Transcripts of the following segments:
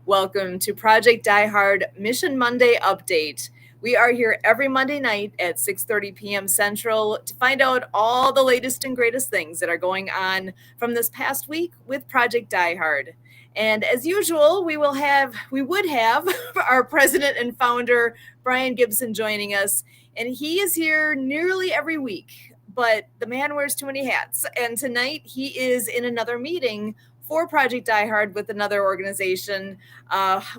Welcome to Project Die Hard Mission Monday Update. We are here every Monday night at 6:30 p.m. Central to find out all the latest and greatest things that are going on from this past week with Project Die Hard. And as usual, we would have our president and founder Brian Gibson joining us, and he is here nearly every week. But the man wears too many hats, and tonight he is in another meeting for Project Die Hard with another organization.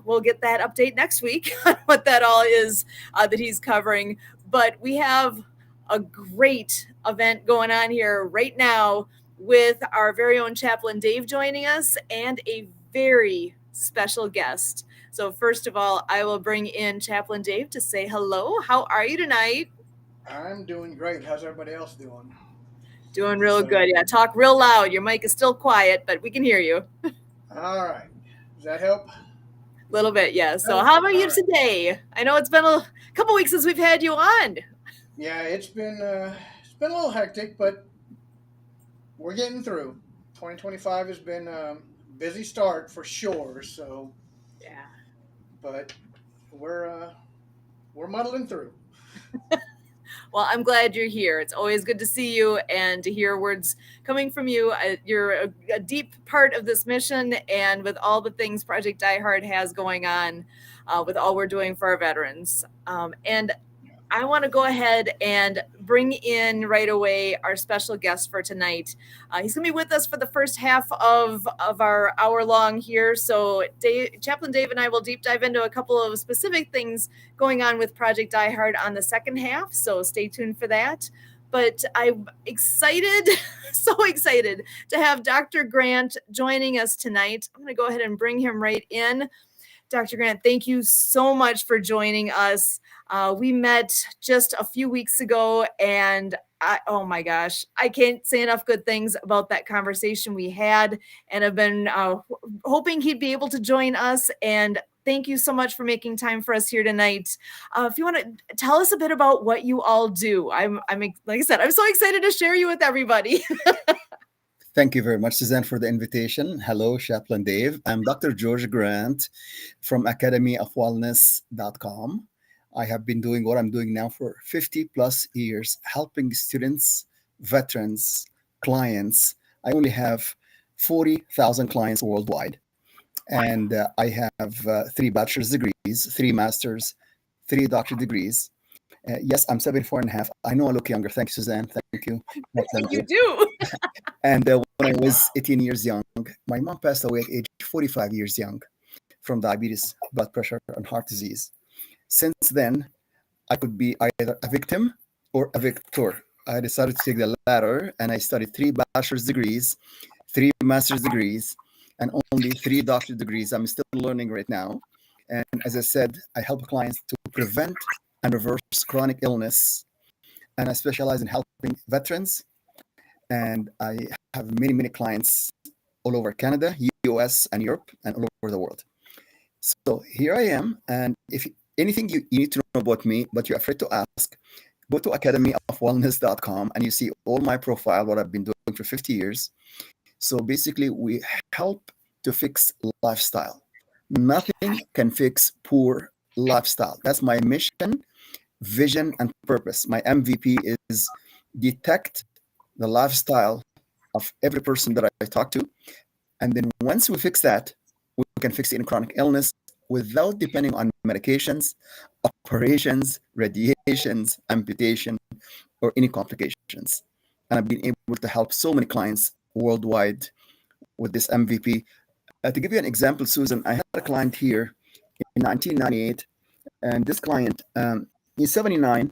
We'll get that update next week on what that all is that he's covering. But we have a great event going on here right now with our very own Chaplain Dave joining us and a very special guest. So, first of all, I will bring in Chaplain Dave to say hello. How are you tonight? I'm doing great. How's everybody else doing? Doing real good. Yeah, talk real loud. Your mic is still quiet, but we can hear you. All right. Does that help? A little bit, yeah. So, Oh, how about all you right. today? I know it's been a couple weeks since we've had you on. Yeah, it's been a little hectic, but we're getting through. 2025 has been a busy start for sure. So, Yeah. but we're uh, we're muddling through. Well, I'm glad you're here. It's always good to see you and to hear words coming from you. You're a deep part of this mission, and with all the things Project Die Hard has going on, with all we're doing for our veterans. And I want to go ahead and bring in right away our special guest for tonight. He's going to be with us for the first half of our hour long here. So, Chaplain Dave and I will deep dive into a couple of specific things going on with Project Die Hard on the second half. So, stay tuned for that. But I'm excited, so excited to have Dr. Grant joining us tonight. I'm going to go ahead and bring him right in. Dr. Grant, thank you so much for joining us. We met just a few weeks ago, and oh my gosh, I can't say enough good things about that conversation we had, and I've been hoping he'd be able to join us. And thank you so much for making time for us here tonight. If you want to tell us a bit about what you all do, I'm like I said, I'm so excited to share you with everybody. Thank you very much, Suzanne, for the invitation. Hello, Chaplain Dave. I'm Dr. George Grant from academyofwellness.com. I have been doing what I'm doing now for 50 plus years, helping students, veterans, clients. I only have 40,000 clients worldwide. And I have three bachelor's degrees, three master's, three doctorate degrees. Yes, I'm 74 and a half. I know I look younger. Thank you, Suzanne. Thank you. Chaplain You Dave. do. And when I was 18 years young, my mom passed away at age 45 years young from diabetes, blood pressure, and heart disease. Since then, I could be either a victim or a victor. I decided to take the latter, and I studied three bachelor's degrees, three master's degrees, and only three doctorate degrees. I'm still learning right now. And as I said, I help clients to prevent and reverse chronic illness. And I specialize in helping veterans, and I have many, many clients all over Canada, US, and Europe, and all over the world. So here I am. And if anything you need to know about me, but you're afraid to ask, go to academyofwellness.com and you see all my profile, what I've been doing for 50 years. So basically, we help to fix lifestyle. Nothing can fix poor lifestyle. That's my mission, vision, and purpose. My MVP is detect the lifestyle of every person that I talk to. And then once we fix that, we can fix any chronic illness without depending on medications, operations, radiations, amputation, or any complications. And I've been able to help so many clients worldwide with this MVP. To give you an example, Susan, I had a client here in 1998, and this client, he's 79,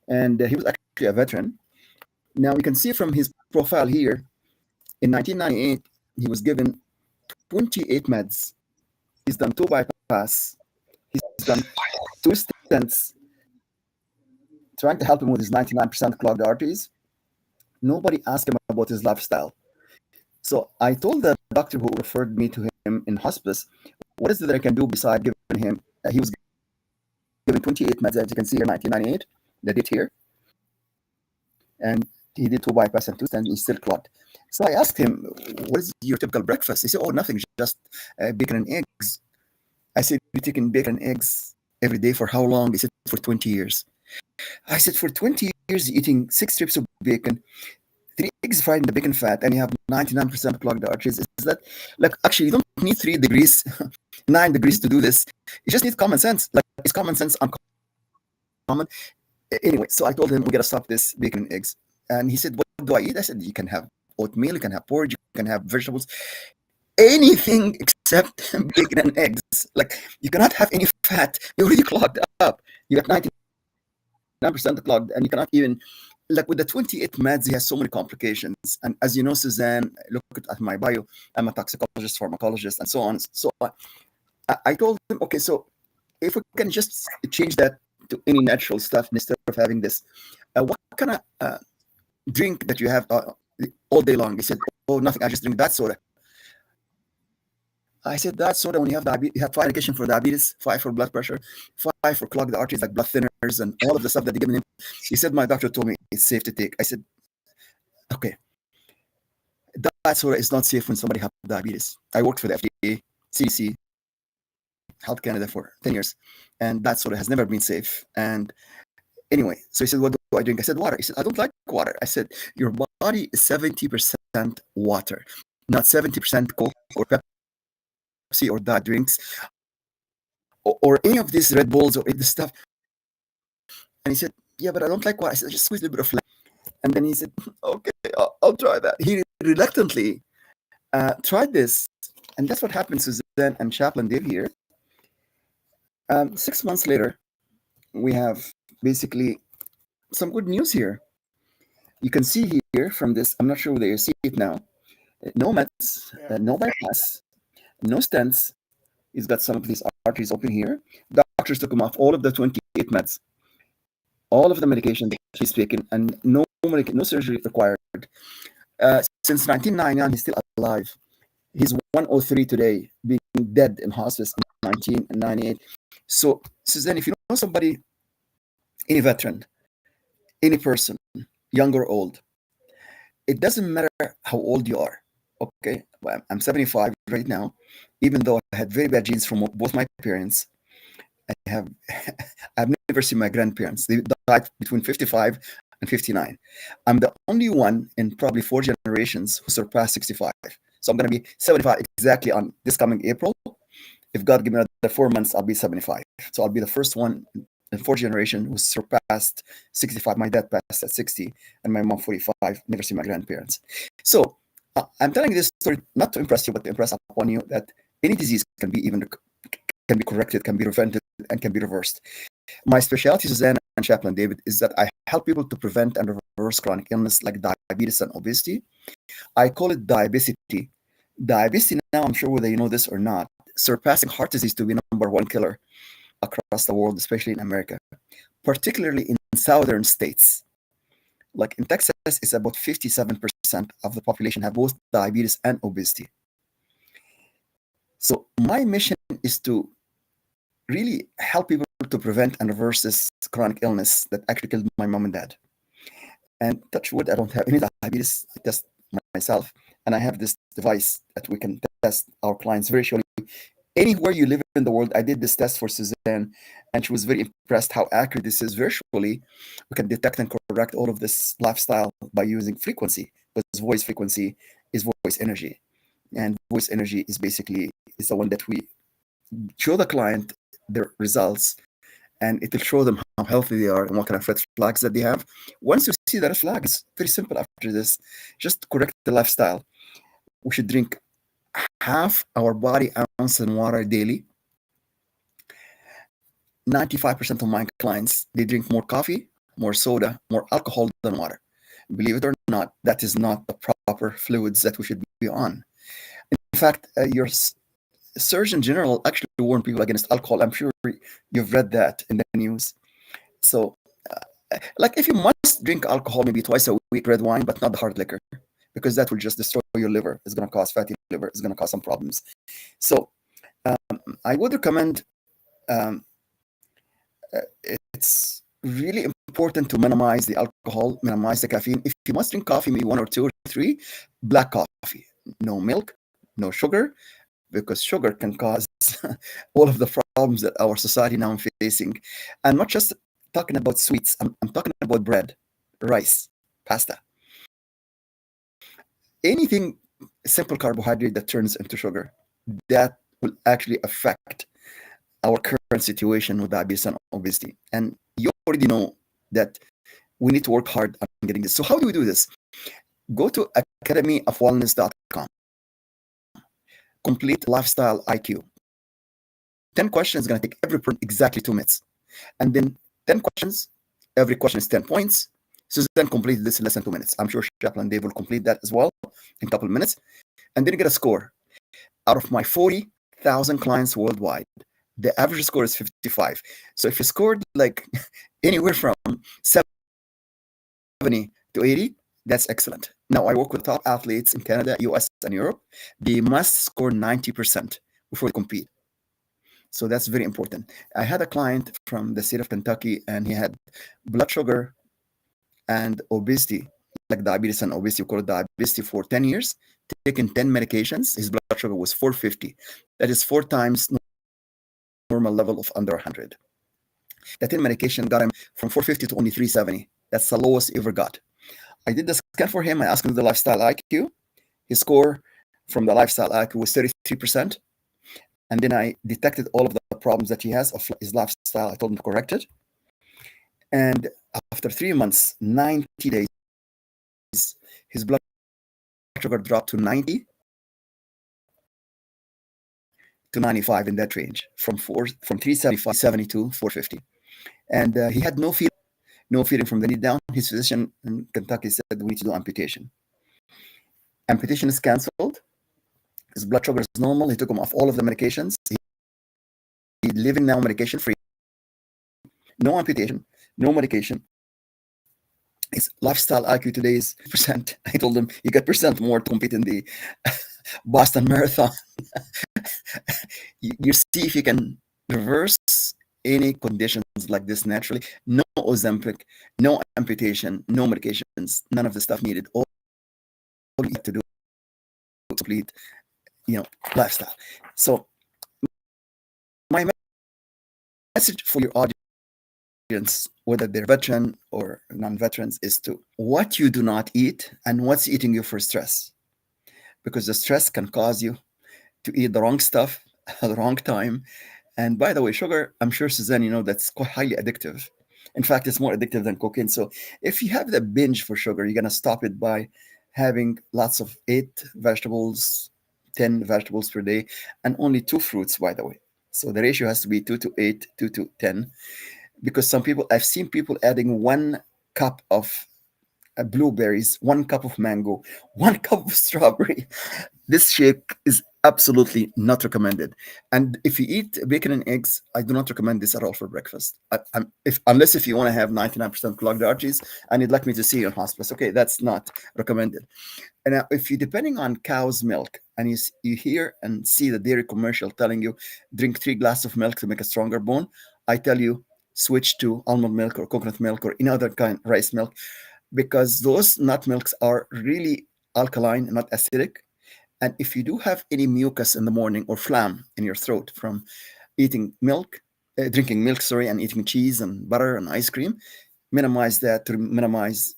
and he was actually a veteran. Now you can see from his profile here, in 1998, he was given 28 meds. He's done two bypass. He's done two stents, trying to help him with his 99% clogged arteries. Nobody asked him about his lifestyle. So I told the doctor who referred me to him in hospice, what is it that I can do beside giving him? He was given 28 meds, as you can see here, 1998, the date here. And he did two bypass and two stents, he's still clogged. So I asked him, what is your typical breakfast? He said, oh, nothing, just bacon and eggs. I said, "You're taking bacon and eggs every day for how long?" He said, "For 20 years." I said, "For 20 years, you're eating 6 strips of bacon, 3 eggs fried in the bacon fat, and you have 99% clogged arteries. Is that like actually you don't need 3 degrees, 9 degrees to do this? You just need common sense. Like it's common sense uncommon." Anyway, so I told him we gotta stop this bacon and eggs, and he said, "What do I eat?" I said, "You can have oatmeal, you can have porridge, you can have vegetables, anything except bacon and eggs. Like you cannot have any fat. You're already clogged up. You got 99% clogged, and you cannot even." Like with the 28 meds, he has so many complications. And as you know, Suzanne, look at my bio. I'm a toxicologist, pharmacologist, and so on. So I told him, okay, so if we can just change that to any natural stuff instead of having this, what kind of drink that you have all day long? He said, "Oh, nothing. I just drink that soda." I said, "That soda, when you have diabetes, you have 5 medication for diabetes, 5 for blood pressure, 5 for clogged arteries like blood thinners and all of the stuff that they give him." He said, "My doctor told me it's safe to take." I said, "Okay, that soda is not safe when somebody has diabetes." I worked for the FDA, CDC, Health Canada for 10 years, and that soda has never been safe. And anyway, so he said, "What do I drink?" I said, "Water." He said, "I don't like water." I said, "Your body is 70% water, not 70% Coke or Pepsi or that drinks or any of these Red Bulls or any of this stuff." And he said, "Yeah, but I don't like water." I said, "Just squeeze a little bit of lime." And then he said, "Okay, I'll try that." He reluctantly tried this. And that's what happened, Suzanne and Chaplain Dave here. 6 months later, we have basically some good news here. You can see here from this, I'm not sure whether you see it now, no meds, no bypass, no stents. He's got some of these arteries open here. Doctors took him off all of the 28 meds, all of the medication that he's taken, and no surgery required. Since 1999, he's still alive. He's 103 today, being dead in hospice in 1998. So, Suzanne, if you know somebody, any veteran, any person, young or old, it doesn't matter how old you are. Okay, well, I'm 75 right now. Even though I had very bad genes from both my parents, I have I've never seen my grandparents. They died between 55 and 59. I'm the only one in probably 4 generations who surpassed 65. So I'm going to be 75 exactly on this coming April. If God give me another 4 months, I'll be 75. So I'll be the first one in 4 generation who surpassed 65. My dad passed at 60, and my mom 45. Never seen my grandparents. So I'm telling this story not to impress you, but to impress upon you that any disease can be corrected, can be prevented, and can be reversed. My specialty, Suzanne and Chaplain David, is that I help people to prevent and reverse chronic illness like diabetes and obesity. I call it diabesity. Diabesity now, I'm sure whether you know this or not, surpassing heart disease to be #1 killer across the world, especially in America, particularly in southern states. Like in Texas, it's about 57% of the population have both diabetes and obesity. So my mission is to really help people to prevent and reverse this chronic illness that actually killed my mom and dad. And touch wood, I don't have any diabetes. I test myself, and I have this device that we can test our clients very surely. Anywhere you live in the world, I did this test for Suzanne, and she was very impressed how accurate this is. Virtually, we can detect and correct all of this lifestyle by using frequency, because voice frequency is voice energy, and voice energy is basically is the one that we show the client their results, and it will show them how healthy they are and what kind of red flags that they have. Once you see the red flag, it's very simple after this. Just correct the lifestyle. We should drink half our body ounce in water daily. 95% of my clients, they drink more coffee, more soda, more alcohol than water. Believe it or not, that is not the proper fluids that we should be on. In fact, your Surgeon General actually warned people against alcohol. I'm sure you've read that in the news. So, like if you must drink alcohol maybe twice a week, red wine, but not the hard liquor, because that will just destroy your liver. It's going to cause fatty liver. It's going to cause some problems. So, I would recommend it's really important to minimize the alcohol, minimize the caffeine. If you must drink coffee, maybe 1 or 2 or 3, black coffee, no milk, no sugar, because sugar can cause all of the problems that our society now is facing. And not just talking about sweets, I'm talking about bread, rice, pasta, anything simple carbohydrate that turns into sugar, that will actually affect our current situation with diabetes and obesity. And you already know that we need to work hard on getting this. So how do we do this? Go to academyofwellness.com, complete lifestyle IQ. 10 questions is going to take every person exactly 2 minutes. And then 10 questions, every question is 10 points. Suzanne completed this in less than 2 minutes. I'm sure Chaplain and Dave will complete that as well in a couple of minutes. And then you get a score. Out of my 40,000 clients worldwide, the average score is 55. So if you scored like anywhere from 70 to 80, that's excellent. Now, I work with top athletes in Canada, US, and Europe. They must score 90% before they compete. So that's very important. I had a client from the state of Kentucky, and he had blood sugar and obesity, like diabetes and obesity, we call it diabetes, for 10 years, taking 10 medications. His blood sugar was 450. That is 4 times normal level of under 100. That 10 medication got him from 450 to only 370. That's the lowest he ever got. I did the scan for him. I asked him the lifestyle IQ. His score from the lifestyle IQ was 33%. And then I detected all of the problems that he has of his lifestyle. I told him to correct it. And after 3 months, 90 days, his blood sugar dropped to 90 to 95, in that range, from 375 72 450. And he had no feeling from the knee down. His physician in Kentucky said we need to do amputation. Amputation is canceled. His blood sugar is normal. He took him off all of the medications. He's living now medication free. No amputation, no medication. His lifestyle IQ today is percent. I told him you got percent more to compete in the Boston Marathon. You see if you can reverse any conditions like this naturally. No Ozempic, no amputation, no medications, none of the stuff needed. All you need to do is complete, lifestyle. So my message for your audience, whether they're veteran or non-veterans, is to what you do not eat and what's eating you for stress. Because the stress can cause you to eat the wrong stuff at the wrong time. And by the way, sugar, I'm sure, Suzanne, that's quite highly addictive. In fact, it's more addictive than cocaine. So if you have the binge for sugar, you're going to stop it by having lots of 8 vegetables, 10 vegetables per day, and only 2 fruits, by the way. So the ratio has to be 2 to 8, 2 to 10. Because I've seen people adding 1 cup of blueberries, 1 cup of mango, 1 cup of strawberry. This shake is absolutely not recommended. And if you eat bacon and eggs, I do not recommend this at all for breakfast. Unless if you want to have 99% clogged arteries and you'd like me to see you in hospice, okay, that's not recommended. And now, if you're depending on cow's milk and you hear and see the dairy commercial telling you drink 3 glasses of milk to make a stronger bone, I tell you switch to almond milk or coconut milk or any other kind rice milk, because those nut milks are really alkaline and not acidic. And if you do have any mucus in the morning or phlegm in your throat from drinking milk, and eating cheese and butter and ice cream, minimize that to minimize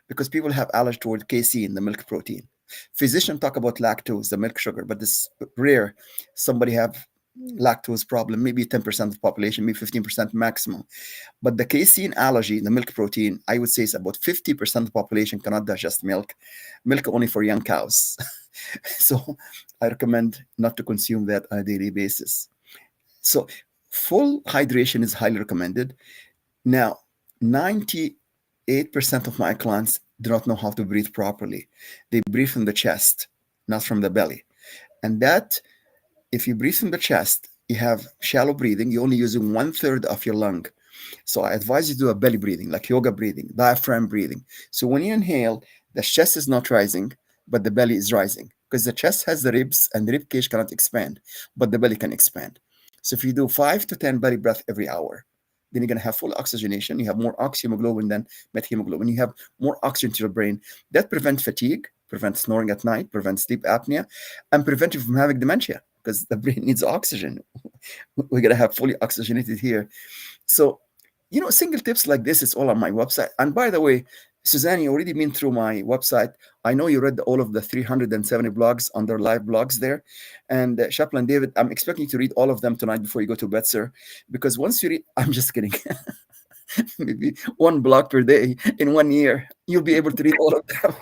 because people have allergy toward casein, the milk protein. Physicians talk about lactose, the milk sugar, but this rare. Somebody have lactose problem, maybe 10% of the population, maybe 15% maximum. But the casein allergy, the milk protein, I would say is about 50% of the population cannot digest milk only for young cows. So I recommend not to consume that on a daily basis. So full hydration is highly recommended. Now, 98% of my clients do not know how to breathe properly. They breathe from the chest, not from the belly. And that, if you breathe from the chest, you have shallow breathing. You're only using 1/3 of your lung. So I advise you to do a belly breathing, like yoga breathing, diaphragm breathing. So when you inhale, the chest is not rising, but the belly is rising, because the chest has the ribs and the rib cage cannot expand, but the belly can expand. So if you do 5 to 10 belly breath every hour, then you're going to have full oxygenation. You have more oxyhemoglobin than methemoglobin. You have more oxygen to your brain. That prevents fatigue, prevents snoring at night, prevents sleep apnea, and prevents you from having dementia. because the brain needs oxygen. We gotta have fully oxygenated here. So, single tips like this is all on my website. And by the way, Suzanne, you already been through my website. I know you read all of the 370 blogs under live blogs there. And Chaplain David, I'm expecting you to read all of them tonight before you go to bed, sir. Because once you read, I'm just kidding. Maybe one blog per day in 1 year, you'll be able to read all of them.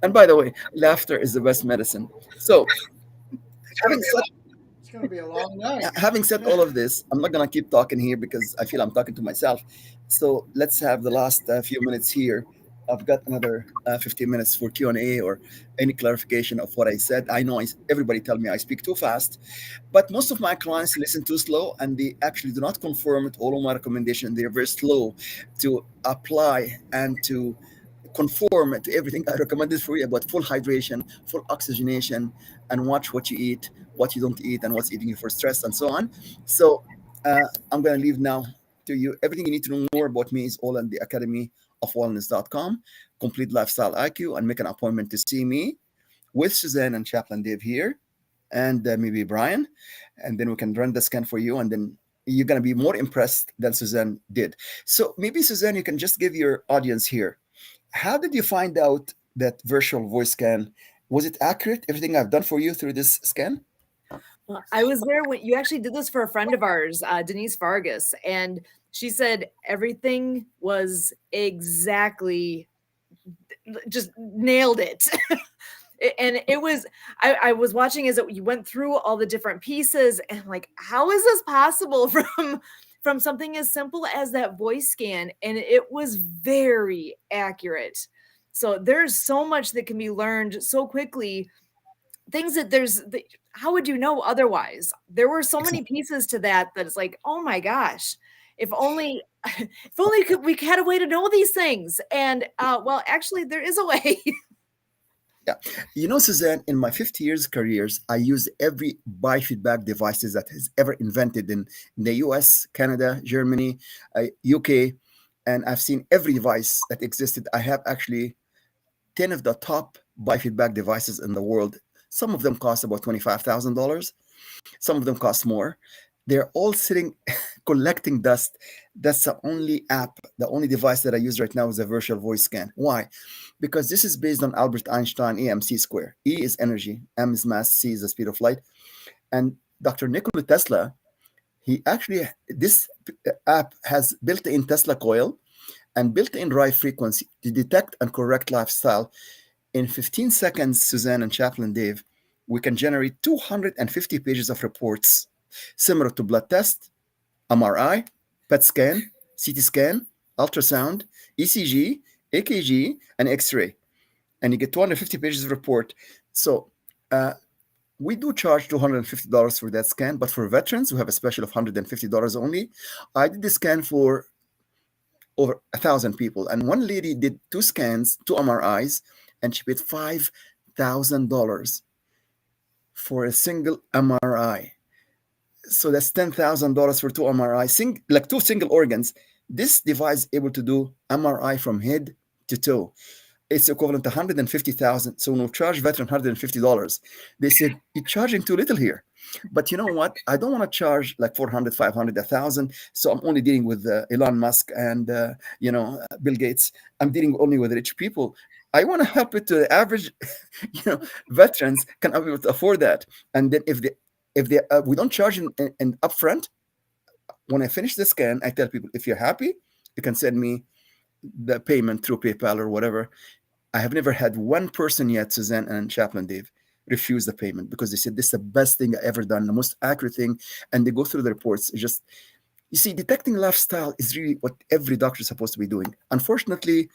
And by the way, laughter is the best medicine. So, It's gonna having be said it's gonna be a long night. having said all of this, I'm not gonna keep talking here because I feel I'm talking to myself. So let's have the last few minutes here. I've got another 15 minutes for Q&A or any clarification of what I said. I know everybody tell me I speak too fast, but most of my clients listen too slow and they actually do not confirm it. All of my recommendation, they're very slow to apply and to conform to everything I recommended for you about full hydration, full oxygenation, and watch what you eat, what you don't eat, and what's eating you for stress, and so on. So I'm going to leave now to you. Everything you need to know more about me is all on the Academy of Wellness.com. Complete Lifestyle IQ, and make an appointment to see me with Suzanne and Chaplain Dave here, and maybe Brian, and then we can run the scan for you, and then you're going to be more impressed than Suzanne did. So maybe Suzanne, you can just give your audience here, how did you find out that virtual voice scan? Was it accurate? Everything I've done for you through this scan? Well, I was there when you actually did this for a friend of ours, Denise Vargas, and she said everything was exactly just nailed it. And it was, I was watching as you went through all the different pieces, and I'm like, how is this possible from something as simple as that voice scan? And it was very accurate. So there's so much that can be learned so quickly, things that how would you know otherwise? There were so many pieces to that it's like, oh my gosh, if only if only we had a way to know these things. And well, actually there is a way. Yeah. Suzanne, in my 50 years careers, I used every biofeedback devices that has ever invented in the US, Canada, Germany, UK, and I've seen every device that existed. I have actually 10 of the top biofeedback devices in the world. Some of them cost about $25,000. Some of them cost more. They're all sitting collecting dust. That's the only app, the only device that I use right now is a virtual voice scan. Why? Because this is based on Albert Einstein EMC square. E is energy, M is mass, C is the speed of light. And Dr. Nikola Tesla, this app has built-in Tesla coil and built-in drive frequency to detect and correct lifestyle. In 15 seconds, Suzanne and Chaplain Dave, we can generate 250 pages of reports similar to blood test, MRI, PET scan, CT scan, ultrasound, ECG, AKG, and X-ray. And you get 250 pages of report. So we do charge $250 for that scan, but for veterans, we have a special of $150 only. I did the scan for over 1,000 people. And one lady did 2 scans, 2 MRIs, and she paid $5,000 for a single MRI. So that's $10,000 for 2 MRI, like 2 single organs. This device is able to do MRI from head to toe. It's equivalent to $150,000. So when we charge veteran $150, they said, you're charging too little here. But you know what? I don't want to charge like 400, 500, 1,000. So I'm only dealing with Elon Musk and Bill Gates. I'm dealing only with rich people. I want to help it to the average, veterans can be able to afford that. And then if we don't charge in upfront, when I finish the scan, I tell people, if you're happy, you can send me the payment through PayPal or whatever. I have never had one person yet, Suzanne and Chaplain Dave, refuse the payment because they said this is the best thing I ever done, the most accurate thing. And they go through the reports. It's just, you see, detecting lifestyle is really what every doctor is supposed to be doing. Unfortunately,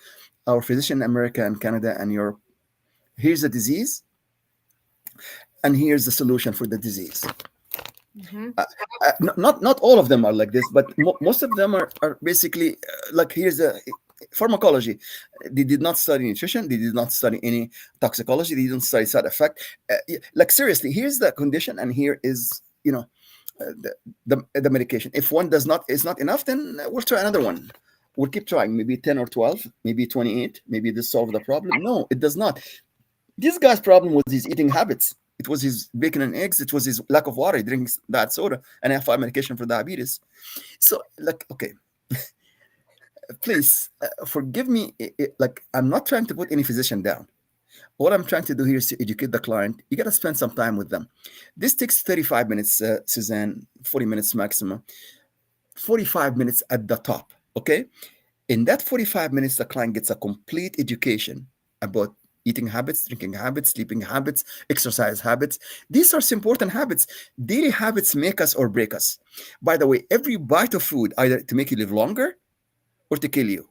our physician in America and Canada and Europe, here's the disease, and here's the solution for the disease. Mm-hmm. Not all of them are like this, but most of them are basically like, here's the pharmacology. They did not study nutrition. They did not study any toxicology. They didn't study side effect. Like seriously, here's the condition, and here is the medication. If one is not enough, then we'll try another one. We'll keep trying. Maybe 10 or 12, maybe 28. Maybe this solve the problem. No, it does not. This guy's problem was his eating habits. It was his bacon and eggs. It was his lack of water. He drinks that soda and have 5 medication for diabetes. So, like, okay, please forgive me. Like, I'm not trying to put any physician down. What I'm trying to do here is to educate the client. You got to spend some time with them. This takes 35 minutes, Suzanne, 40 minutes maximum, 45 minutes at the top. Okay. In that 45 minutes, the client gets a complete education about eating habits, drinking habits, sleeping habits, exercise habits. These are important habits. Daily habits make us or break us. By the way, every bite of food, either to make you live longer or to kill you.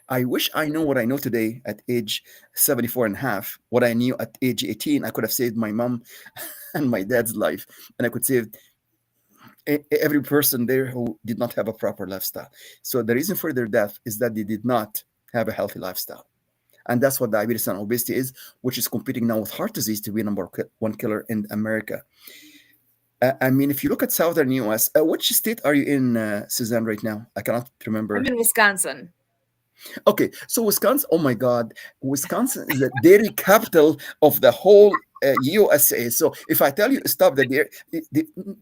I wish I know what I know today at age 74 and a half. What I knew at age 18, I could have saved my mom and my dad's life. And I could save every person there who did not have a proper lifestyle. So the reason for their death is that they did not have a healthy lifestyle. And that's what diabetes and obesity is, which is competing now with heart disease to be number one killer in America. I mean, if you look at southern US, which state are you in, Suzanne, right now? I cannot remember. I'm in Wisconsin. Okay, so Wisconsin, oh my God, Wisconsin is the dairy capital of the whole USA. So if I tell you to stop the dairy,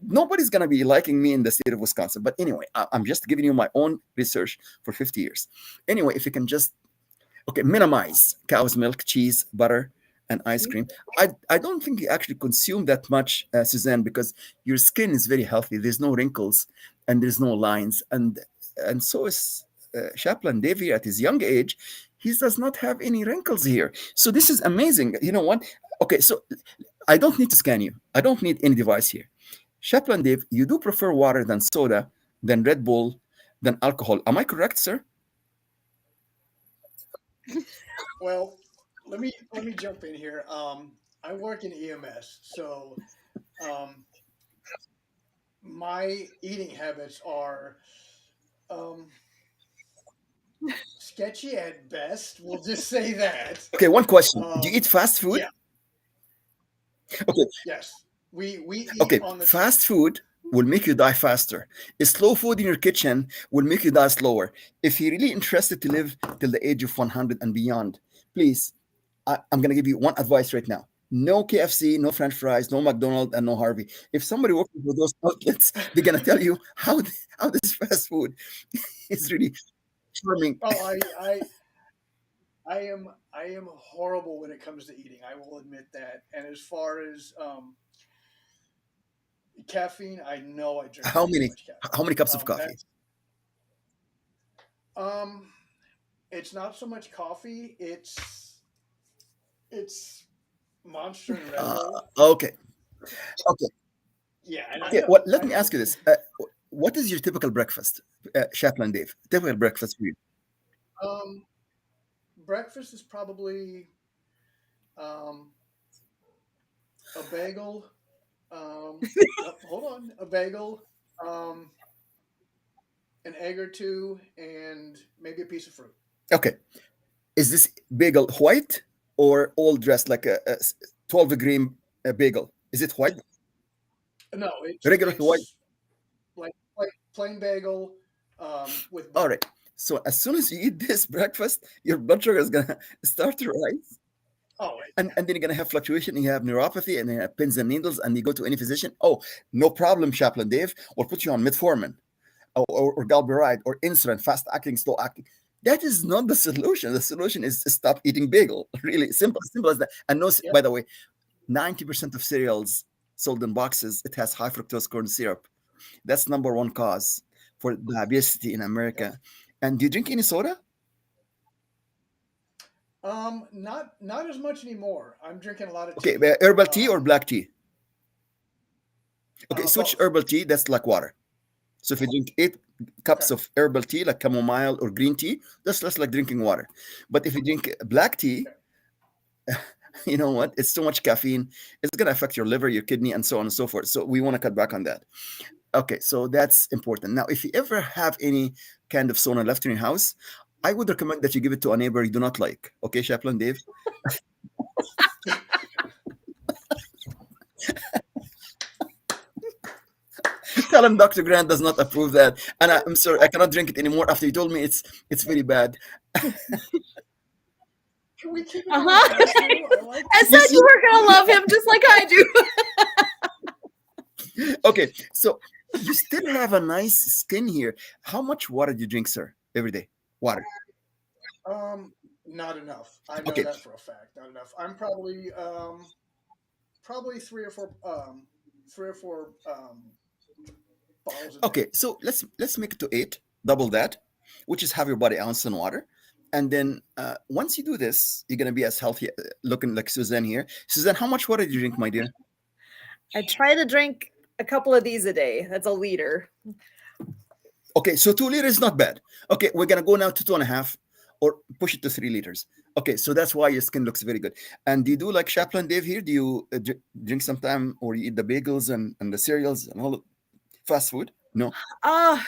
nobody's going to be liking me in the state of Wisconsin. But anyway, I'm just giving you my own research for 50 years. Anyway, if you can just, okay, minimize cow's milk, cheese, butter, and ice cream. I don't think you actually consume that much, Suzanne, because your skin is very healthy. There's no wrinkles and there's no lines. And so is Chaplain Davy at his young age. He does not have any wrinkles here. So this is amazing. You know what? Okay, so I don't need to scan you. I don't need any device here. Chaplain Dave, you do prefer water than soda, than Red Bull, than alcohol. Am I correct, sir? Well, let me jump in here. I work in EMS, so um, my eating habits are um, sketchy at best. We'll just say that. Okay, one question. Do you eat fast food? Yeah, Okay, yes, we eat okay. on the trip. Fast food will make you die faster. Slow food in your kitchen will make you die slower. If you're really interested to live till the age of 100 and beyond, please, I'm going to give you one advice right now. No KFC, no French fries, no McDonald's, and no Harvey. If somebody working for those outlets, they're going to tell you how this fast food is really charming. Oh, I am horrible when it comes to eating. I will admit that. And as far as caffeine, I know I drink How way too many much how caffeine. many cups of coffee? That's um, it's not so much coffee. It's Monster and Red Bull. Okay, okay, Yeah, and okay. Well, let I me know. ask you this: what is your typical breakfast, Chaplain Dave? Typical breakfast for you? Um, breakfast is probably um a bagel. Hold on, a bagel, um, an egg or two, and maybe a piece of fruit. Okay, is this bagel white or all dressed like a 12 degree bagel? Is it white, No, it's regular white? it's like plain bagel with All butter. right. So as soon as you eat this breakfast, your blood sugar is gonna start to rise, Oh, and then you're gonna have fluctuation. You have neuropathy, and then you have pins and needles, and you go to any physician. Oh, no problem, Chaplain Dave. We'll put you on metformin or galberide or insulin, fast acting, slow acting. That is not the solution. The solution is to stop eating bagel. Really simple, simple as that. And no, yeah, by the way, 90% of cereals sold in boxes, it has high fructose corn syrup. That's number one cause for diabetes in yep. America. And do you drink any soda? Not as much anymore. I'm drinking a lot of Okay, tea. herbal tea or black tea? Okay, switch Both. herbal tea. That's like water. So if you drink eight Okay. cups of herbal tea, like chamomile or green tea, that's just like drinking water. But if you drink black tea, Okay. you know what? It's too much caffeine. It's going to affect your liver, your kidney, and so on and so forth. So we want to cut back on that. Okay, so that's important. Now, if you ever have any kind of sauna left in your house, I would recommend that you give it to a neighbor you do not like. Okay, Chaplain Dave? Tell him Dr. Grant does not approve that. And I'm sorry, I cannot drink it anymore after he told me it's very bad. Can we keep it Uh-huh. professional? I like I this. said you were gonna love him just like I do. Okay, so you still have a nice skin here. How much water do you drink, sir, every day? Water. Not enough. I know Okay, that for a fact. Not enough. I'm probably three or four bottles a day. okay. So let's make it to 8, double that, which is half your body ounce in water. And then once you do this, you're gonna be as healthy looking like Suzanne here. Suzanne, how much water do you drink, my dear? I try to drink a couple of these a day. That's a liter. Okay, so 2 liters is not bad. Okay, we're gonna go now to 2.5, or push it to 3 liters. Okay, so that's why your skin looks very good. And do you do like Chaplain Dave here? Do you drink sometime, or you eat the bagels and the cereals and all the fast food? No. Uh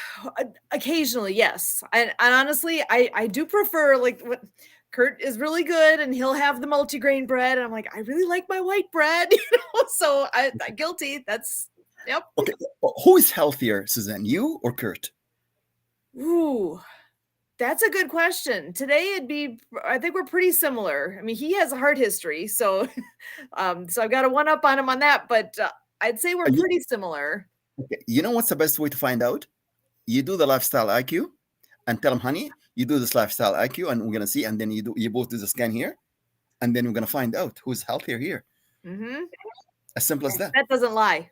occasionally, yes. And honestly, I do prefer like what Kurt is really good and he'll have the multigrain bread and I'm like, I really like my white bread, So I guilty. That's yep. Okay, who is healthier, Suzanne, you or Kurt? Ooh. That's a good question. Today it'd be I think we're pretty similar. I mean, he has a heart history, so so I've got a one up on him on that, but I'd say we're You, pretty similar. okay, you know what's the best way to find out? You do the lifestyle IQ and tell them, honey, you do this lifestyle IQ, and we're gonna see. And then you both do the scan here, and then we're gonna find out who's healthier here. Mhm. As simple as that. That doesn't lie.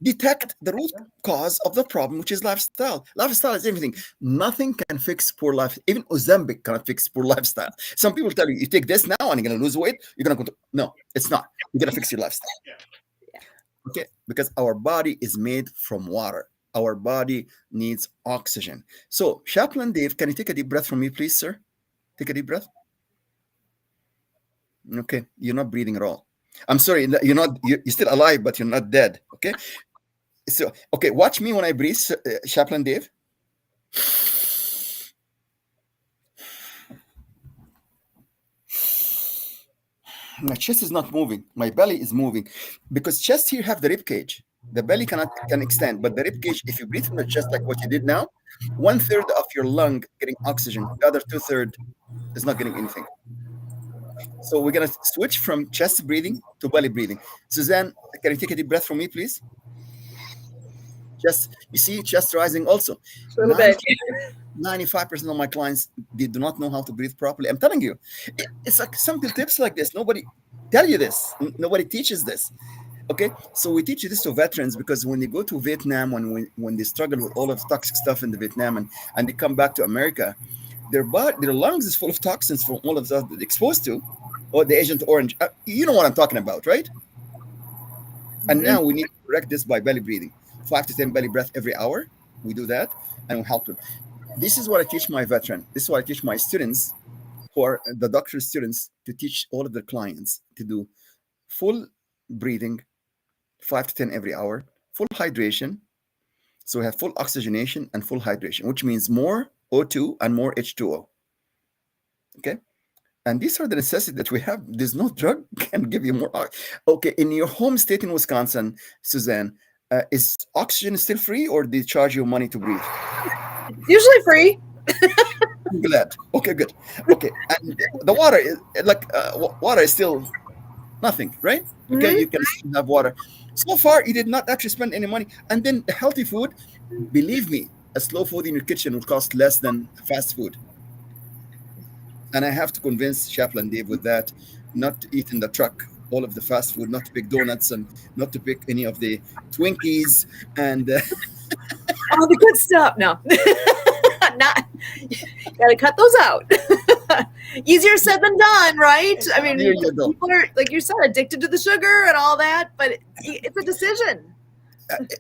Detect the root cause of the problem, which is lifestyle. Lifestyle is everything. Nothing can fix poor life. Even Ozempic cannot fix poor lifestyle. Some people tell you, you take this now and you're going to lose weight. You're going to go to, no, it's not. You're going to fix your lifestyle. Okay, because our body is made from water. Our body needs oxygen. So, Chaplain Dave, can you take a deep breath from me, please, sir? Take a deep breath. Okay, you're not breathing at all. I'm sorry, you're not. You're still alive, but you're not dead. Okay, so okay, watch me when I breathe, Chaplain Dave. My chest is not moving. My belly is moving, because chest here have the rib cage. The belly can extend, but the rib cage, if you breathe from the chest like what you did now, 1/3 of your lung getting oxygen, the other 2/3 is not getting anything. So we're gonna switch from chest breathing to belly breathing. Suzanne, can you take a deep breath from me, please? Just you see, chest rising also. A little bit. 95% of my clients, they do not know how to breathe properly. I'm telling you, it's like simple tips like this. Nobody tell you this. Nobody teaches this. Okay, so we teach this to veterans, because when they go to Vietnam, when they struggle with all of the toxic stuff in the Vietnam, and they come back to America, their lungs is full of toxins from all of that they're exposed to, or the Agent Orange. You know what I'm talking about, right? And now we need to correct this by belly breathing. 5 to 10 belly breath every hour. We do that, and we help them. This is what I teach my veteran. This is what I teach my students, who are the doctoral students, to teach all of their clients to do full breathing, 5 to 10 every hour, full hydration. So we have full oxygenation and full hydration, which means more O2 and more H2O. Okay. And these are the necessities that we have. There's no drug can give you more. Okay. In your home state in Wisconsin, Suzanne, is oxygen still free, or do they charge you money to breathe? Usually free. I'm glad. Okay, good. Okay. And the water is like water is still nothing, right? Okay, you can still have water. So far, you did not actually spend any money. And then the healthy food, believe me, a slow food in your kitchen will cost less than fast food. And I have to convince Chaplain Dave with that, not to eat in the truck all of the fast food, not to pick donuts, and not to pick any of the Twinkies and all the good stuff. No, not. Got to cut those out. Easier said than done, right? I mean, people are, like you said, addicted to the sugar and all that, but it's a decision.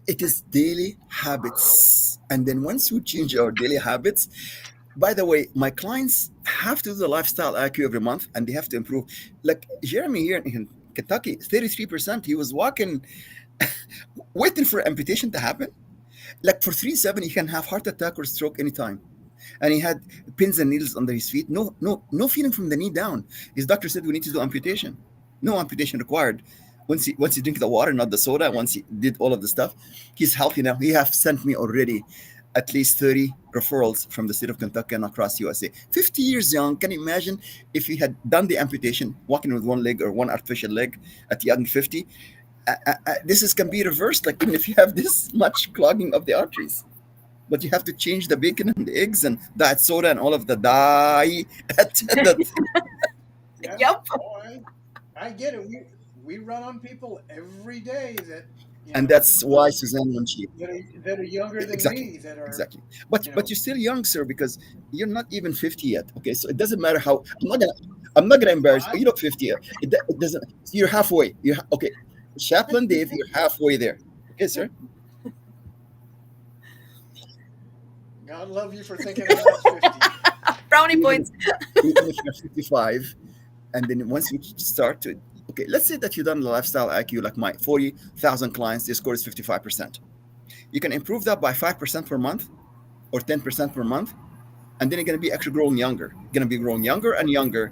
It is daily habits. And then once you change our daily habits, by the way, my clients have to do the lifestyle IQ every month, and they have to improve. Like Jeremy here in Kentucky, 33%, he was walking, waiting for amputation to happen. Like for 3-7, he can have heart attack or stroke anytime. And he had pins and needles under his feet. No feeling from the knee down. His doctor said we need to do amputation. No amputation required. Once he drink the water, not the soda, once he did all of the stuff, he's healthy now. He have sent me already at least 30 referrals from the state of Kentucky and across USA. 50 years young. Can you imagine if he had done the amputation, walking with one leg or one artificial leg at young 50? This is can be reversed, like even if you have this much clogging of the arteries. But you have to change the bacon and the eggs and diet soda and all of the dye. That, Yeah. Yep. Oh, I get it. We run on people every day that and that's why Suzanne, when she that are younger than exactly, me that are exactly. But you you're know still young, sir, because you're not even 50 yet. Okay, so it doesn't matter how. I'm not gonna embarrass. You. I You're not 50 yet. It doesn't. You're halfway. Okay, Chaplain Dave, you're halfway there. Okay, sir. God love you for thinking I'm not 50. Brownie Even points. even if you're 55, and then once you start to, okay, let's say that you've done the lifestyle IQ like my 40,000 clients, their score is 55%. You can improve that by 5% per month or 10% per month, and then you're going to be actually growing younger. You're going to be growing younger and younger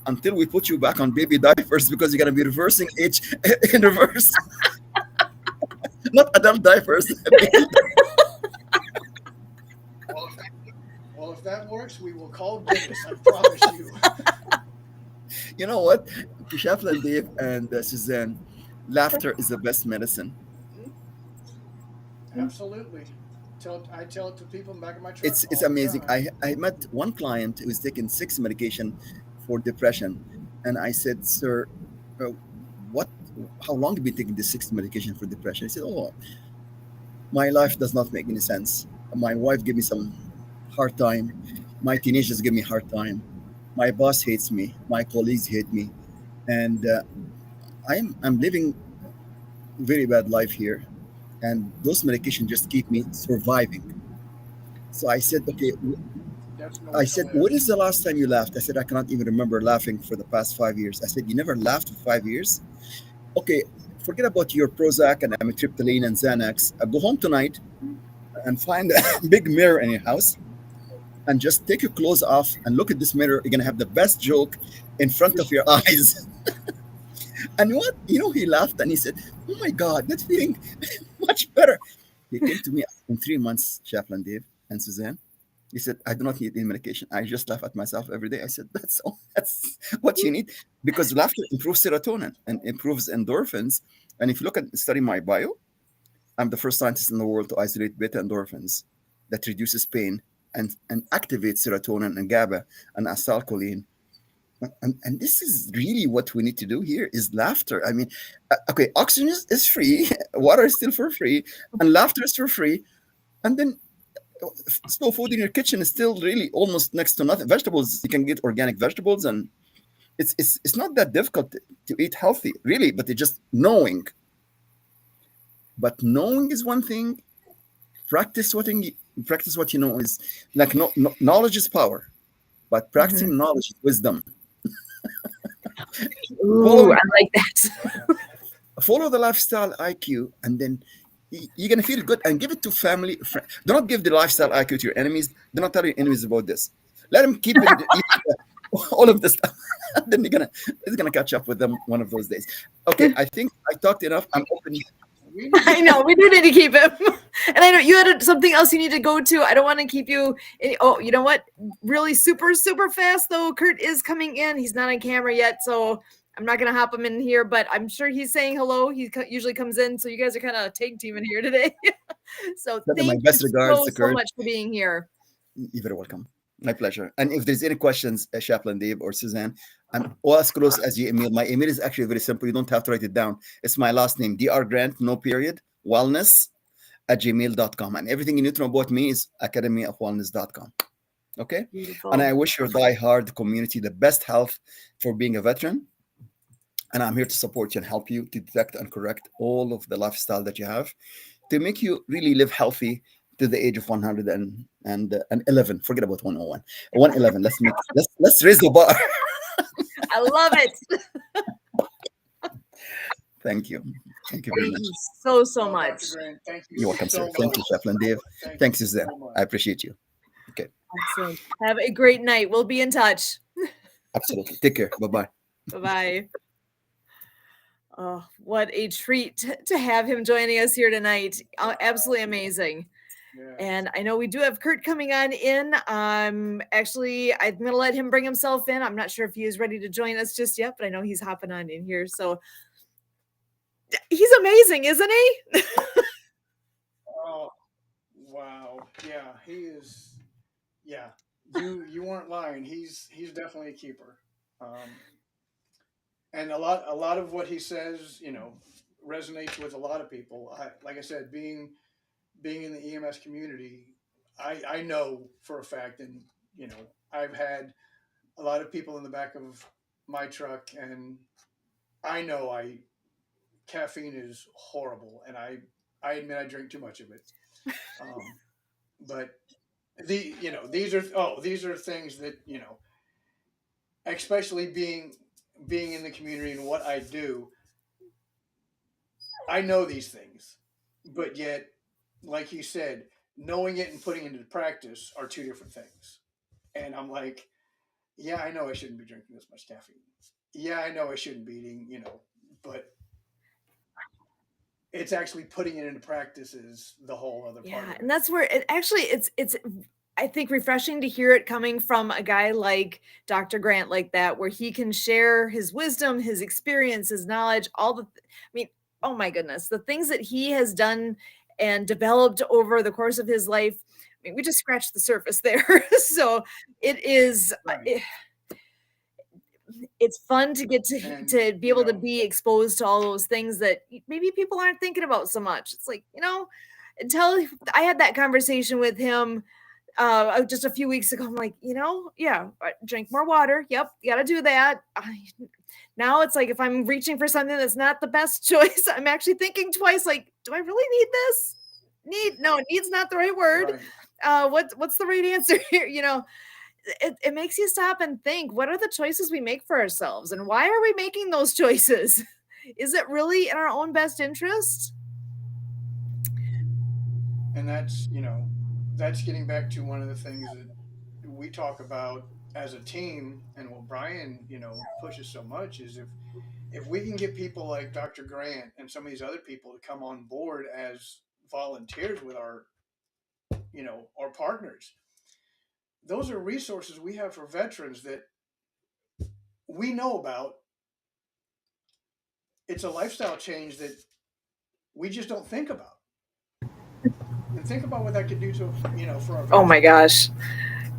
until we put you back on baby diapers because you're going to be reversing age in reverse. Not adult diapers, baby. Well, if that works, we will call Dennis. I promise you. You know what? To Chaplain Dave and Suzanne, laughter is the best medicine. Absolutely. I tell it to people in the back of my truck It's all the amazing. time. I met one client who was taking 6 medication for depression, and I said, "Sir, uh, what? How long have you been taking this 6 medication for depression?" He said, "Oh, my life does not make any sense. My wife gave me some hard time. My teenagers give me hard time. My boss hates me. My colleagues hate me, and I'm living very bad life here. And those medications just keep me surviving." So I said, "Okay." That's no I way to said, live. "When is the last time you laughed?" I said, "I cannot even remember laughing for the past 5 years." I said, "You never laughed for 5 years? Okay, forget about your Prozac and amitriptyline and Xanax. Go home tonight and find a big mirror in your house and just take your clothes off and look at this mirror. You're going to have the best joke in front of your eyes." And what? He laughed and he said, "Oh my God, that's feeling much better." He came to me in 3 months, Chaplain Dave and Suzanne. He said, "I do not need any medication. I just laugh at myself every day." I said, "That's all. That's what you need." Because laughter improves serotonin and improves endorphins. And if you look at study my bio, I'm the first scientist in the world to isolate beta endorphins that reduces pain and activates serotonin and GABA and acetylcholine. And this is really what we need to do here is laughter. I mean, okay, oxygen is free, water is still for free, and laughter is for free. And then slow food in your kitchen is still really almost next to nothing. Vegetables, you can get organic vegetables, and it's not that difficult to eat healthy, really. But it's just knowing. But knowing is one thing. Practice what you know is like knowledge is power, but Mhm. practicing knowledge is wisdom. Ooh, Follow I like that. follow the lifestyle IQ, and then you're gonna feel good. And give it to family. Do not give the lifestyle IQ to your enemies. Do not tell your enemies about this. Let them keep it. All of this stuff. Then it's gonna catch up with them one of those days. Okay, I think I talked enough. I'm open. We need I know we do need to keep him, and I know you had something else you need to go to. I don't want to keep you. Oh, you know what? Really, super, super fast though. Kurt is coming in. He's not on camera yet, so I'm not gonna hop him in here. But I'm sure he's saying hello. He usually comes in, so you guys are kind of tag teaming here today. So Send them my thank you best regards so to so Kurt. much for being here. You're very welcome. My pleasure. And if there's any questions, Chaplain Dave or Suzanne, I'm all as close as your email. My email is actually very simple. You don't have to write it down. It's my last name, Dr. Grant, no period, wellness at gmail.com. And everything you need to know about me is academyofwellness.com. Okay. And Beautiful. I wish your die-hard community the best health for being a veteran. And I'm here to support you and help you to detect and correct all of the lifestyle that you have to make you really live healthy to the age of 111. Forget about 101. 111. Let's raise the bar. I love it. Thank you. Thank you very Thank much. you so Oh, much. Dr. Grant, thank you You're welcome, sir. so Thank you, much. Chaplain Dave. Thank Thanks, you Suzanne. so I much. appreciate you. Okay. Excellent. Have a great night. We'll be in touch. Absolutely. Take care. Bye-bye. Bye bye. Oh, what a treat to have him joining us here tonight. Absolutely amazing. Yes. And I know we do have Kurt coming on in. Actually, I'm going to let him bring himself in. I'm not sure if he is ready to join us just yet, but I know he's hopping on in here. So he's amazing, isn't he? Oh, wow. Yeah, he is. Yeah, you weren't lying. He's definitely a keeper. Um, and a lot of what he says, resonates with a lot of people. Like I said, being in the EMS community, I know for a fact, and I've had a lot of people in the back of my truck, and I know I caffeine is horrible, and I admit I drink too much of it. Um, but these are things that especially being in the community and what I do, I know these things, but yet, like you said, knowing it and putting it into practice are two different things. And I'm like, yeah, I know I shouldn't be drinking this much caffeine. Yeah, I know I shouldn't be eating, but it's actually putting it into practice is the whole other part Yeah, of and it. that's where it actually it's I think refreshing to hear it coming from a guy like Dr. Grant like that, where he can share his wisdom, his experience, his knowledge, I mean, oh my goodness, the things that he has done and developed over the course of his life. I mean, we just scratched the surface there. So it is Right. it's fun to get And, to be able to be exposed to all those things that maybe people aren't thinking about so much. It's like, until I had that conversation with him just a few weeks ago, I'm like, yeah, drink more water. Yep, you got to do that. Now it's like if I'm reaching for something that's not the best choice, I'm actually thinking twice. Like, do I really need this? No, needs not the right word. right. What's the right answer here? It makes you stop and think, what are the choices we make for ourselves, and why are we making those choices? Is it really in our own best interest? And that's getting back to one of the things that we talk about as a team, and what Brian, pushes so much is if we can get people like Dr. Grant and some of these other people to come on board as volunteers with our partners, those are resources we have for veterans that we know about. It's a lifestyle change that we just don't think about. And think about what that could do to, for our Oh my veterans. gosh.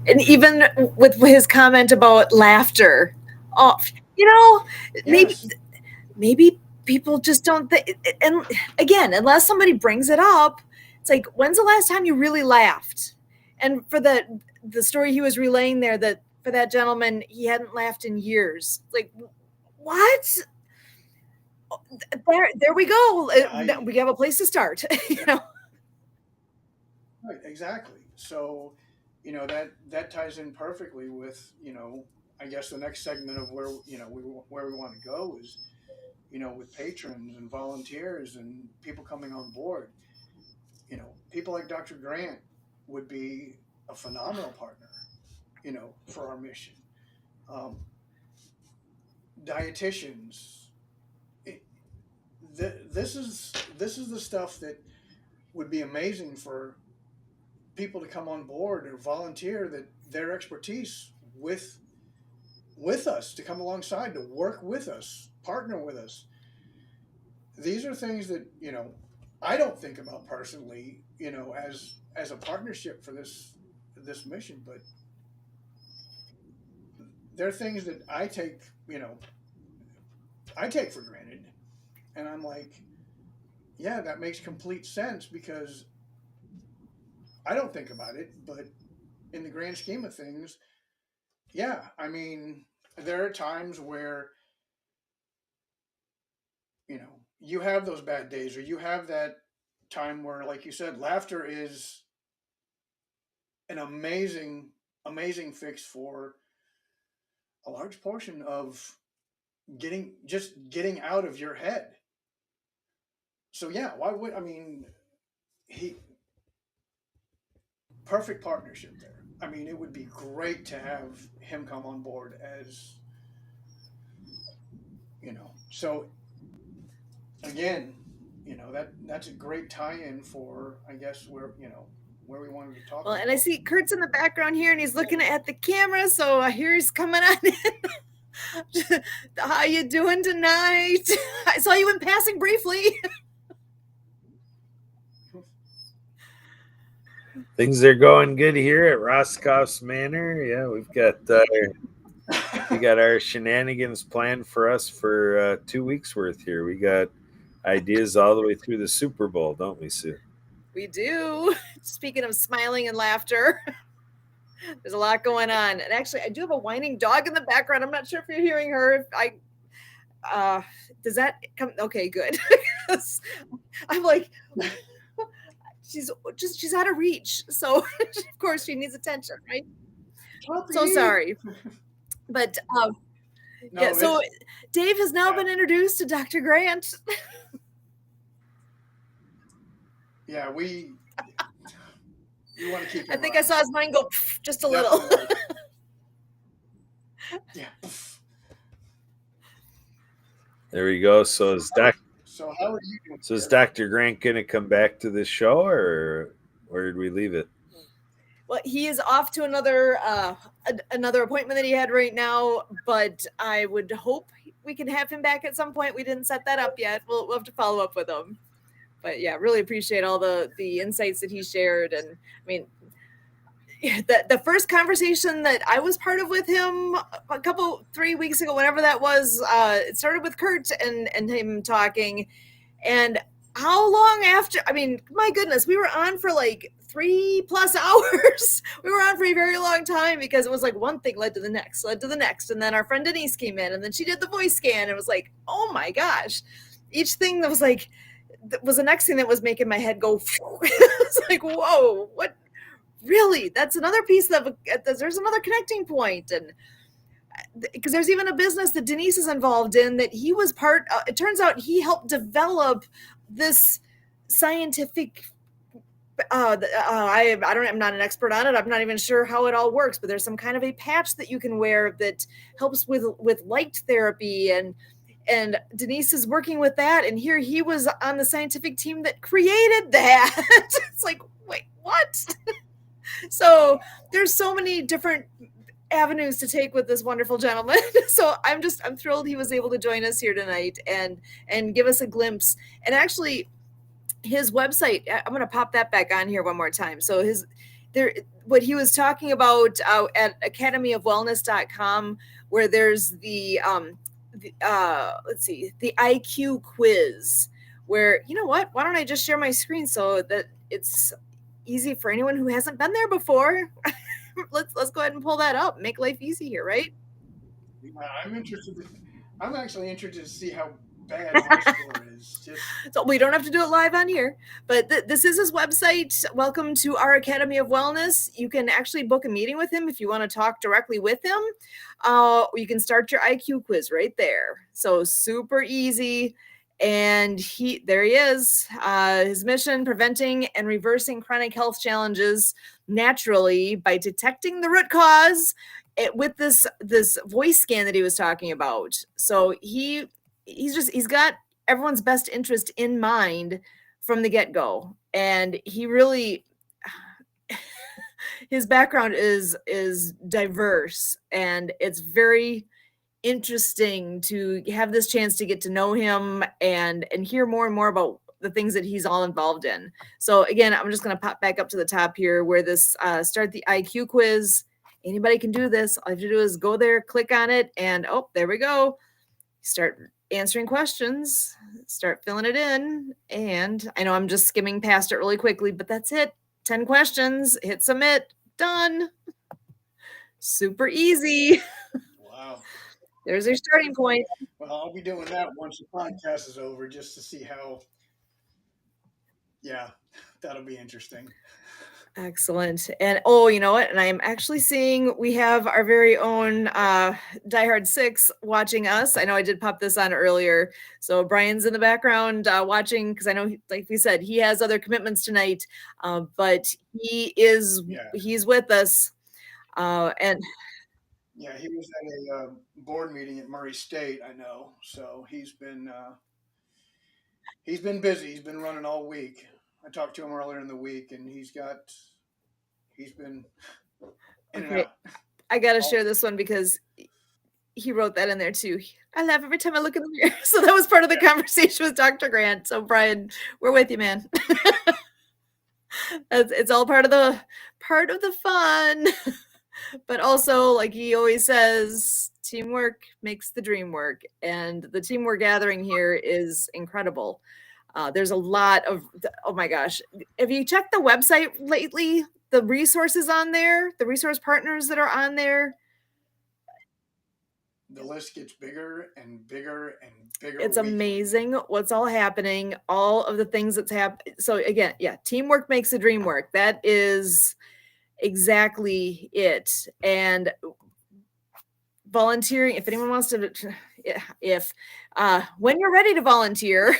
And even with his comment about laughter. Oh, you know, maybe Yes. maybe people just don't think, and again, unless somebody brings it up, it's like, when's the last time you really laughed? And for the story he was relaying there, that for that gentleman, he hadn't laughed in years. Like, what? There we go. Yeah, I We have a place to start. you yeah, know right, exactly. So, that ties in perfectly with, I guess the next segment of where we want to go is, with patrons and volunteers and people coming on board. People like Dr. Grant would be a phenomenal partner, for our mission. Um, Dietitians. It, this is the stuff that would be amazing for people to come on board or volunteer that their expertise with us, to come alongside, to work with us, partner with us. These are things that I don't think about personally, as a partnership for this mission, but they're things that I take for granted, and I'm like, yeah, that makes complete sense because I don't think about it, but in the grand scheme of things, yeah, I mean, there are times where you have those bad days, or you have that time where, like you said, laughter is an amazing fix for a large portion of getting out of your head. So yeah, why would I mean he perfect partnership there. I mean, it would be great to have him come on board as So again, that's a great tie-in for, I guess, where where we wanted to talk Well, and I about. see Kurt's in the background here, and he's looking at the camera, so I hear he's coming on in. How you doing tonight? I saw you in passing briefly. Things are going good here at Roscoff's Manor. Yeah, we got our shenanigans planned for us for 2 weeks worth here. We got ideas all the way through the Super Bowl, don't we, Sue? We do. Speaking of smiling and laughter, there's a lot going on. And actually, I do have a whining dog in the background. I'm not sure if you're hearing her. Does that come? Okay, good. I'm like, she's out of reach. So of course she needs attention, right? Puppy. So sorry. But No, yeah, so it's Dave has now yeah. been introduced to Dr. Grant. yeah, we want to keep him I think I around. saw his mind go just a little. Definitely. Yeah. There we go. So So how are you doing? is Dr. Grant going to come back to the show, or where did we leave it? Well, he is off to another appointment that he had right now, but I would hope we can have him back at some point. We didn't set that up yet. We'll have to follow up with him. But yeah, really appreciate all the insights that he shared. And I mean, the first conversation that I was part of with him 3 weeks ago, whenever that was, it started with Kurt and him talking. And how long after? I mean, my goodness, we were on for like 3+ hours. We were on for a very long time because it was like one thing led to the next, and then our friend Denise came in, and then she did the voice scan. And it was like, oh my gosh, each thing that was like was the next thing that was making my head go. It's like, whoa, what? Really? That's another piece of. There's another connecting point, and because there's even a business that Denise is involved in that he was part. It turns out he helped develop this scientific. I'm not an expert on it. I'm not even sure how it all works, but there's some kind of a patch that you can wear that helps with light therapy, and Denise is working with that. And here he was on the scientific team that created that. It's like, wait, what? So there's so many different avenues to take with this wonderful gentleman. So I'm thrilled he was able to join us here tonight and give us a glimpse. And actually, his website, I'm going to pop that back on here one more time. So what he was talking about at academyofwellness.com, where there's the IQ quiz, where, you know what, why don't I just share my screen so that it's easy for anyone who hasn't been there before. Let's go ahead and pull that up. Make life easy here, right? I'm interested. I'm actually interested to see how bad my score is. So we don't have to do it live on here, but this is his website. Welcome to our Academy of Wellness. You can actually book a meeting with him if you want to talk directly with him. You can start your IQ quiz right there. So super easy. And there he is. His mission: preventing and reversing chronic health challenges naturally by detecting the root cause with this voice scan that he was talking about. So he's got everyone's best interest in mind from the get-go. And he really his background is diverse, and it's very interesting to have this chance to get to know him and hear more and more about the things that he's all involved in. So again, I'm just going to pop back up to the top here where this start the IQ quiz. Anybody can do this. All you have to do is go there, click on it, and oh, there we go. Start answering questions, start filling it in. And I know I'm just skimming past it really quickly, but that's it. 10 questions, hit submit, done. Super easy. Wow. There's your starting point. Well, I'll be doing that once the podcast is over, just to see how. Yeah, that'll be interesting. Excellent. And you know what? And I'm actually seeing we have our very own Diehard 6 watching us. I know I did pop this on earlier. So Brian's in the background watching, because I know, like we said, he has other commitments tonight, but he's with us. And yeah, he was at a board meeting at Murray State, I know. So he's been busy. He's been running all week. I talked to him earlier in the week, and he's got He's been in and Okay, out. I got to All share this one because he wrote that in there too. I laugh every time I look in the mirror. So that was part of the yeah. conversation with Dr. Grant. So Brian, we're with you, man. It's all part of the fun. But also, like he always says, teamwork makes the dream work, and the team we're gathering here is incredible. There's a lot of, oh my gosh, have you checked the website lately? The resources on there, the resource partners that are on there, The list gets bigger and bigger and bigger it's weekly. amazing what's all happening, all of the things that's happening. So again, yeah, teamwork makes the dream work. That is exactly it. And volunteering, if anyone wants to, if when you're ready to volunteer,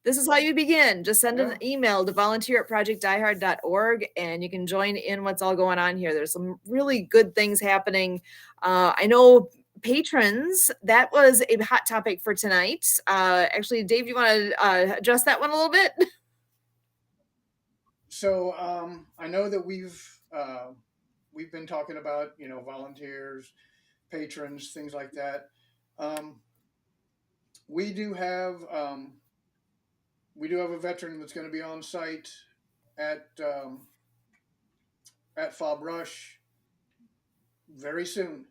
this is how you begin. Just send an Yeah. email to volunteer@projectdiehard.org and you can join in what's all going on here. There's some really good things happening. I know patrons, that was a hot topic for tonight. Actually, Dave, you want to address that one a little bit? So I know that we've been talking about volunteers, patrons, things like that. Um, we do have a veteran that's going to be on site at Fob Rush very soon,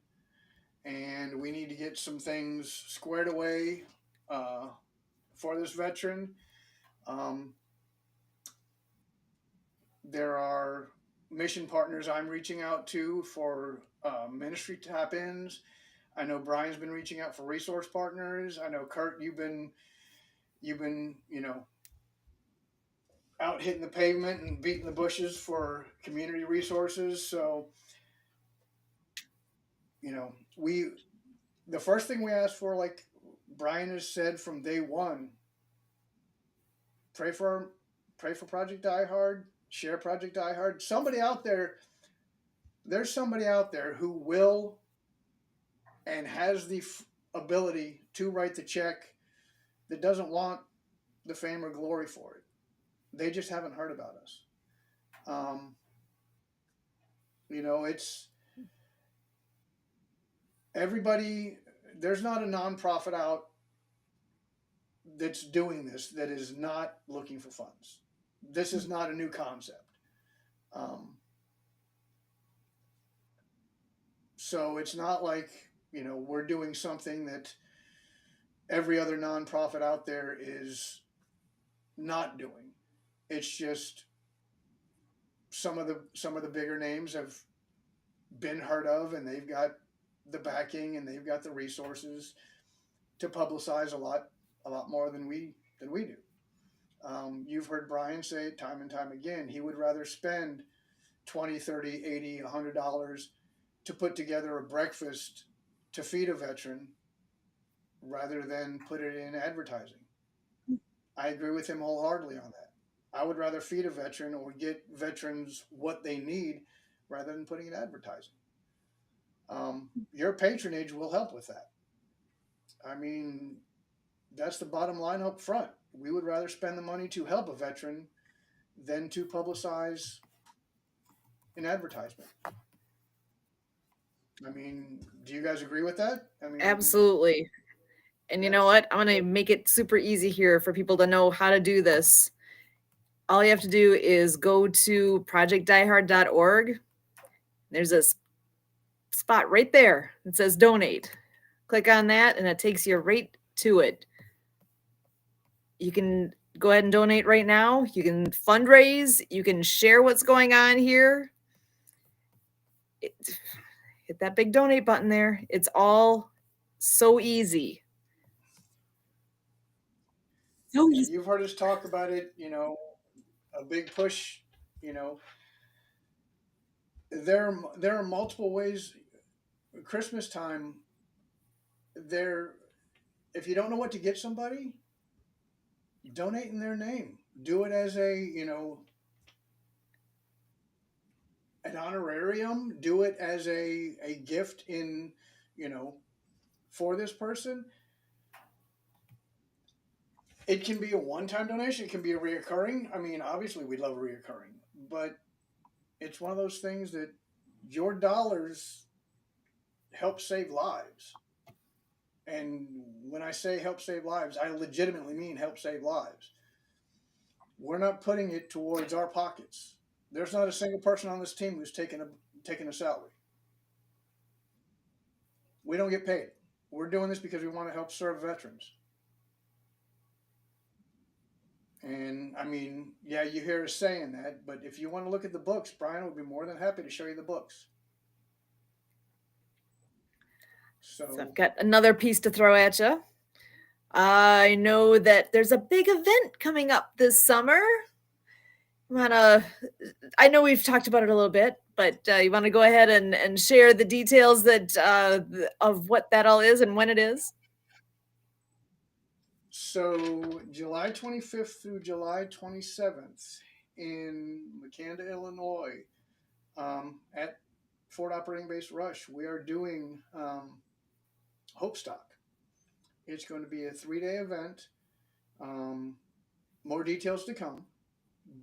and we need to get some things squared away uh, for this veteran. Um, there are mission partners I'm reaching out to for ministry tap ins. I know Brian's been reaching out for resource partners. I know Kurt, you've been out hitting the pavement and beating the bushes for community resources. So we the first thing we asked for, like Brian has said from day one, pray for pray for Project Die Hard, share Project Die Hard. There's somebody out there who will and has the ability to write the check that doesn't want the fame or glory for it. They just haven't heard about us. Um, it's everybody. There's not a nonprofit out that's doing this that is not looking for funds. This is not a new concept. Um, so it's not like we're doing something that every other nonprofit out there is not doing. It's just some of the bigger names have been heard of, and they've got the backing and they've got the resources to publicize a lot more than we do. You've heard Brian say it time and time again. He would rather spend 20, 30, 80, $100 to put together a breakfast to feed a veteran rather than put it in advertising. I agree with him wholeheartedly on that. I would rather feed a veteran or get veterans what they need rather than putting in advertising. Your patronage will help with that. I mean, that's the bottom line up front. We would rather spend the money to help a veteran than to publicize an advertisement. I mean, do you guys agree with that? I mean, Absolutely. And you know that's what? I'm going to make it super easy here for people to know how to do this. All you have to do is go to projectdiehard.org. There's a spot right there that says donate. Click on that and it takes you right to it. You can go ahead and donate right now. You can fundraise. You can share what's going on here. Hit that big donate button there. It's all so easy. So yeah. easy. You've heard us talk about it. A big push. You know, there are multiple ways. Christmas time, there. If you don't know what to get somebody, donate in their name. Do it as an honorarium. Do it as a gift you know for this person. It can be a one-time donation. It can be a reoccurring. I mean, obviously, we'd love a reoccurring, but It's one of those things that your dollars help save lives. And when I say help save lives, I legitimately mean help save lives. We're not putting it towards our pockets. There's not a single person on this team who's taken a salary. We don't get paid. We're doing this because we want to help serve veterans. And I mean, yeah, you hear us saying that, but if you want to look at the books, Brian would be more than happy to show you the books. So So I've got another piece to throw at you. I know that there's a big event coming up this summer. I know we've talked about it a little bit, but you want to go ahead and share the details that of what that all is and when it is? So July 25th through July 27th in Macanda, Illinois, at Fort Operating Base Rush, we are doing Hope Stock. It's going to be a 3-day event. Um, more details to come,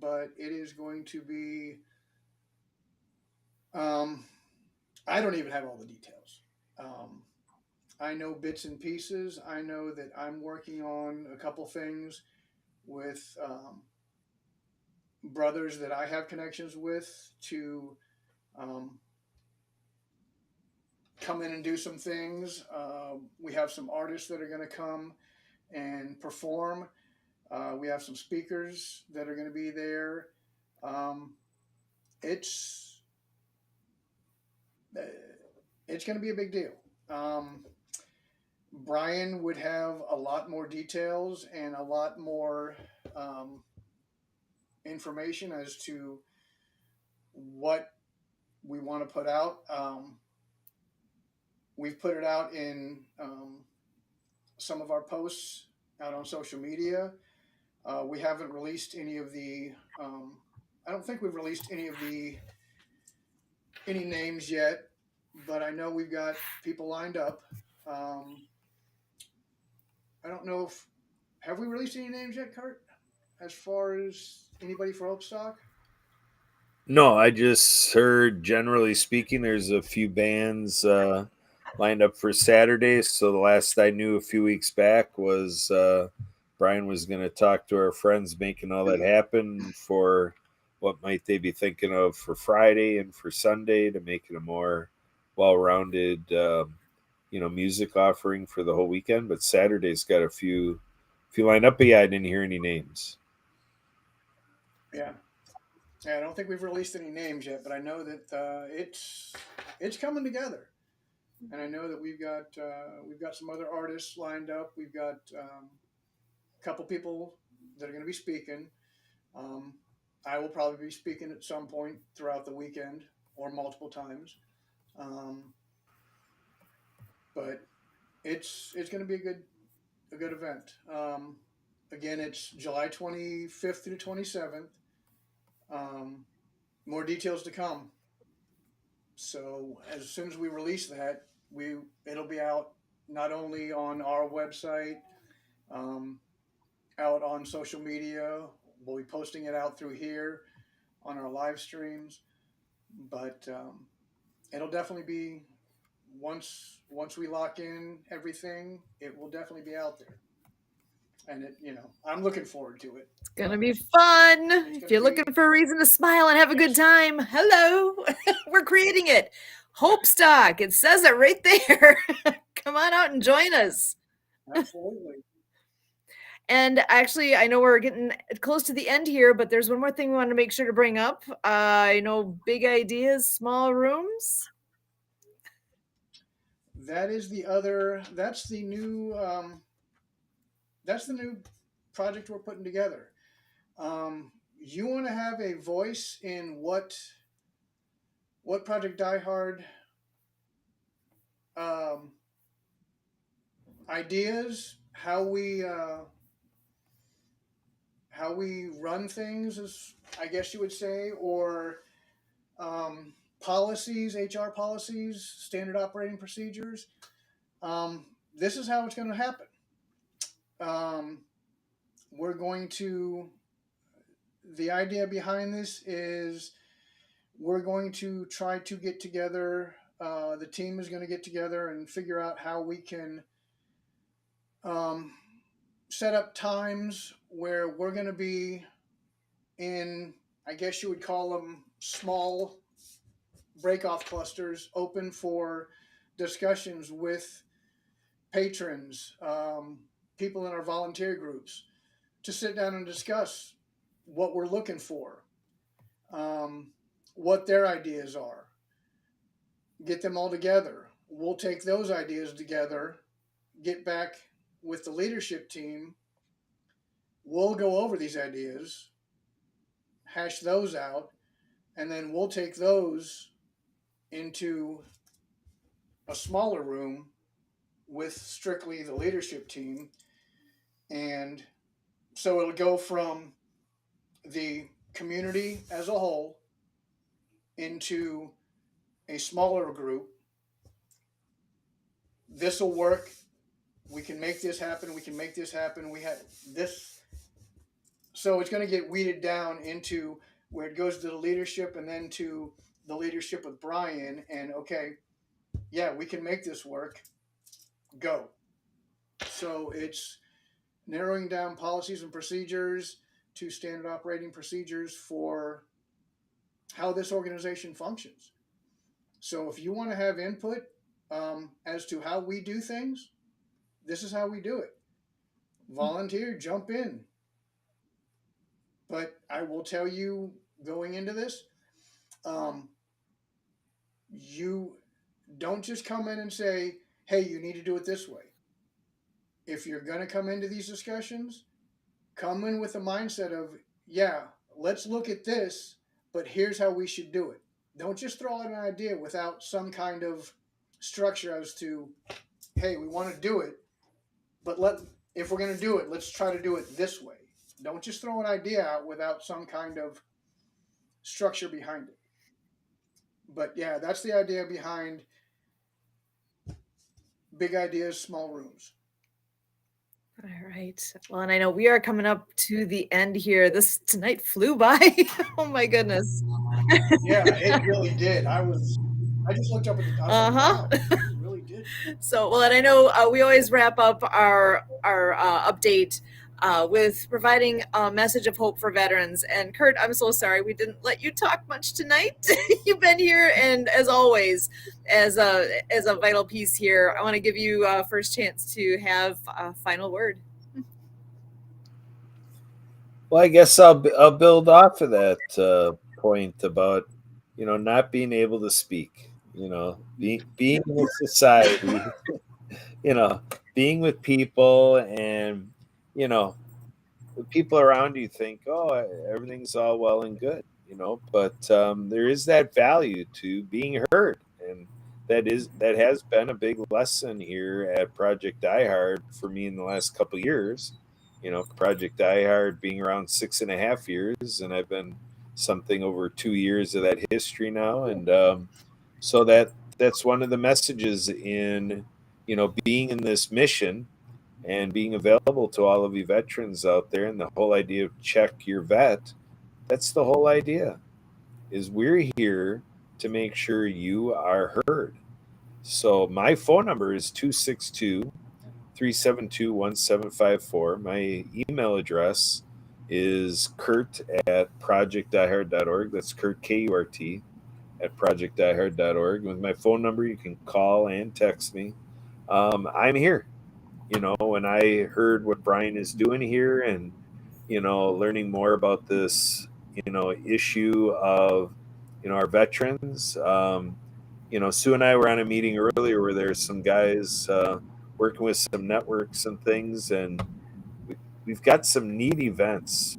but it is going to be. Um, I don't even have all the details. Um, I know bits and pieces. I know that I'm working on a couple things with brothers that I have connections with to um, come in and do some things. We have some artists that are going to come and perform. We have some speakers that are going to be there. Um, it's uh, it's going to be a big deal. Um, Brian would have a lot more details and a lot more um, information as to what we want to put out. We've put it out in some of our posts out on social media. We haven't released any of the. I don't think we've released any names yet, but I know we've got people lined up. Um, I don't know if have we released any names yet, Kurt? As far as anybody for Hopestock? No, I just heard, generally speaking, there's a few bands lined up for Saturday. So the last I knew a few weeks back was Brian was going to talk to our friends making all that happen for what might they be thinking of for Friday and for Sunday to make it a more well-rounded, music offering for the whole weekend. But Saturday's got a few lined up. But yeah, I didn't hear any names. Yeah, yeah. I don't think we've released any names yet, but I know that it's coming together, and I know that we've got some other artists lined up. We've got a couple people that are going to be speaking. Um, I will probably be speaking at some point throughout the weekend or multiple times. Um, but it's going to be a good event. Again, it's July 25th through 27th. Um, more details to come. So as soon as we release that, it'll be out not only on our website, um, out on social media. We'll be posting it out through here on our live streams, but it'll definitely be once we lock in everything, it will definitely be out there. And I'm looking forward to it. It's gonna be fun. It's If going to you're be. looking for a reason to smile and have a good Yes, time, hello, we're creating it. Hope Stock. It says it right there. Come on out and join us. absolutely. And actually, I know we're getting close to the end here, but there's one more thing we want to make sure to bring up. I know big ideas, small rooms. That is the other. That's the new project we're putting together. You want to have a voice in what Project Die Hard um, ideas, how we run things, is I guess you would say, or policies, HR policies, standard operating procedures. This is how it's going to happen. Um, we're going to. The idea behind this is we're going to try to get together. The team is going to get together and figure out how we can um, set up times where we're going to be in, I guess you would call them small break-off clusters, open for discussions with patrons, people in our volunteer groups, to sit down and discuss what we're looking for, um, what their ideas are, get them all together. We'll take those ideas together, get back with the leadership team. We'll go over these ideas, hash those out, and then we'll take those into a smaller room with strictly the leadership team. And so it'll go from the community as a whole into a smaller group. This will work. We can make this happen. We can make this happen. We have this. So it's going to get weeded down into where it goes to the leadership and then to the leadership with Brian. And okay, yeah, we can make this work. Go. So it's narrowing down policies and procedures to standard operating procedures for how this organization functions. So if you want to have input as to how we do things, this is how we do it. Volunteer, jump in. But I will tell you going into this, you don't just come in and say, hey, you need to do it this way. If you're going to come into these discussions, come in with a mindset of, yeah, let's look at this, but here's how we should do it. Don't just throw out an idea without some kind of structure as to, hey, we want to do it, but if we're going to do it, let's try to do it this way. Don't just throw an idea out without some kind of structure behind it. But yeah, that's the idea behind big ideas, small rooms. All right. Well, and I know we are coming up to the end here. This tonight flew by. Oh my goodness. Yeah, it really did. I just looked up at the. I was like, wow, it really did. So, well, and I know we always wrap up our update with providing a message of hope for veterans. And Kurt, I'm so sorry we didn't let you talk much tonight. You've been here, and as always, as a vital piece here, I want to give you first chance to have a final word. Well, I guess I'll build off of that point about not being able to speak. Being in a society, being with people, and the people around you think, oh, everything's all well and good, but there is that value to being heard, and that has been a big lesson here at Project Die Hard for me in the last couple of years. Project Die Hard being around 6.5 years, and I've been something over 2 years of that history now, and so that's one of the messages in being in this mission and being available to all of you veterans out there, and the whole idea of check your vet. That's the whole idea, is we're here to make sure you are heard. So my phone number is 262-372-1754. My email address is Kurt at projectdiehard.org. That's Kurt, Kurt, at projectdiehard.org. With my phone number, you can call and text me. I'm here. When I heard what Brian is doing here, and learning more about this issue of our veterans, Sue and I were on a meeting earlier where there's some guys working with some networks and things, and we've got some neat events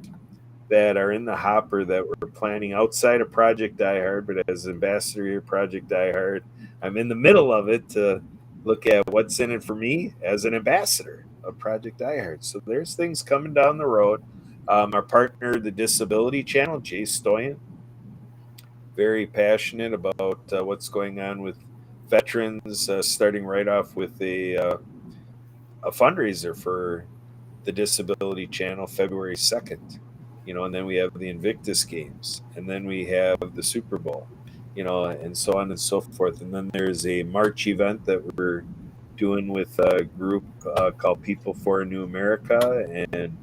that are in the hopper that we're planning outside of Project Die Hard. But as ambassador here, Project Die Hard, I'm in the middle of it to look at what's in it for me as an ambassador of Project Die Hard. So there's things coming down the road. Our partner, the Disability Channel, Jay Stoyan, very passionate about what's going on with veterans, starting right off with a fundraiser for the Disability Channel February 2nd. and then we have the Invictus Games, and then we have the Super Bowl, and so on and so forth. And then there's a March event that we're doing with a group called People for a New America, and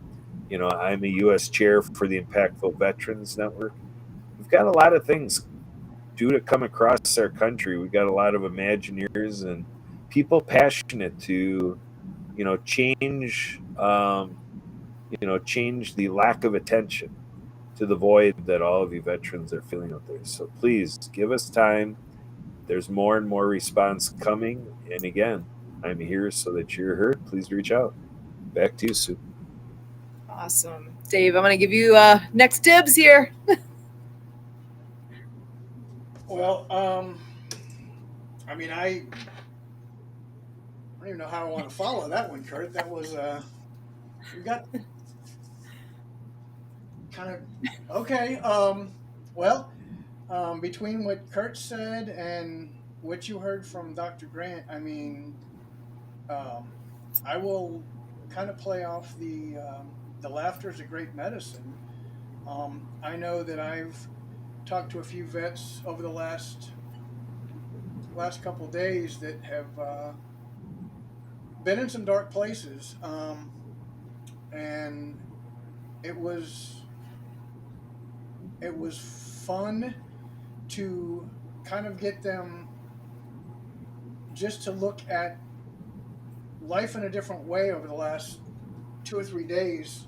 I'm a U.S. chair for the Impactful Veterans Network. We've got a lot of things due to come across our country. We've got a lot of Imagineers and people passionate to, change, change the lack of attention to the void that all of you veterans are feeling out there. So please give us time. There's more and more response coming. And again, I'm here so that you're heard. Please reach out. Back to you, Sue. Awesome. Dave, I'm going to give you next dibs here. Well, I mean, I don't even know how I want to follow that one, Kurt. That was we got kind of okay. Well, between what Kurt said and what you heard from Dr. Grant, I mean, um, I will kind of play off the laughter is a great medicine. I know that I've talked to a few vets over the last couple of days that have been in some dark places, and it was it was fun to kind of get them just to look at life in a different way over the last 2 or 3 days.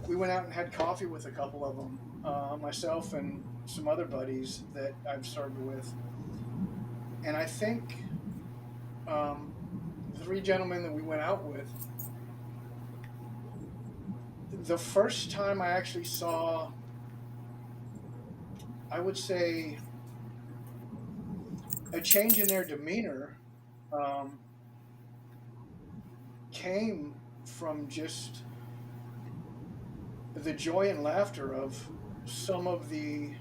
We went out and had coffee with a couple of them, myself and some other buddies that I've served with, and I think the three gentlemen that we went out with, the first time I actually saw, I would say, a change in their demeanor um, came from just the joy and laughter of some of the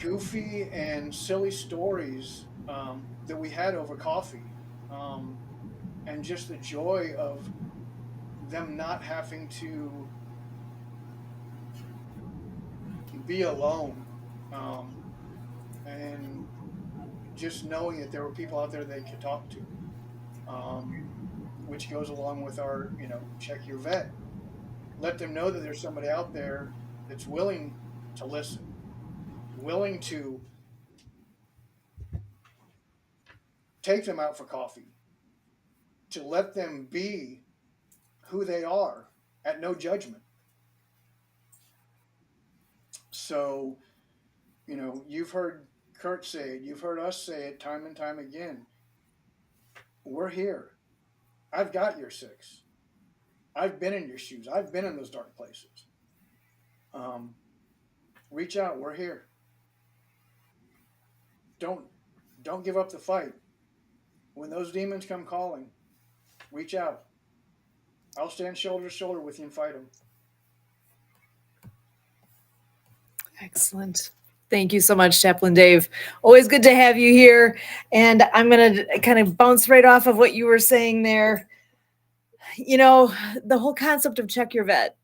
goofy and silly stories that we had over coffee, and just the joy of them not having to be alone, and just knowing that there were people out there they could talk to, um, which goes along with our, check your vet. Let them know that there's somebody out there that's willing to listen, willing to take them out for coffee, to let them be who they are at no judgment. So, you've heard Kurt say it, you've heard us say it time and time again. We're here. I've got your six. I've been in your shoes. I've been in those dark places. Um, Reach out. We're here. Don't don't give up the fight. When those demons come calling, reach out. I'll stand shoulder to shoulder with you and fight them. Excellent. Thank you so much, Chaplain Dave. Always good to have you here. And I'm going to kind of bounce right off of what you were saying there. The whole concept of check your vet.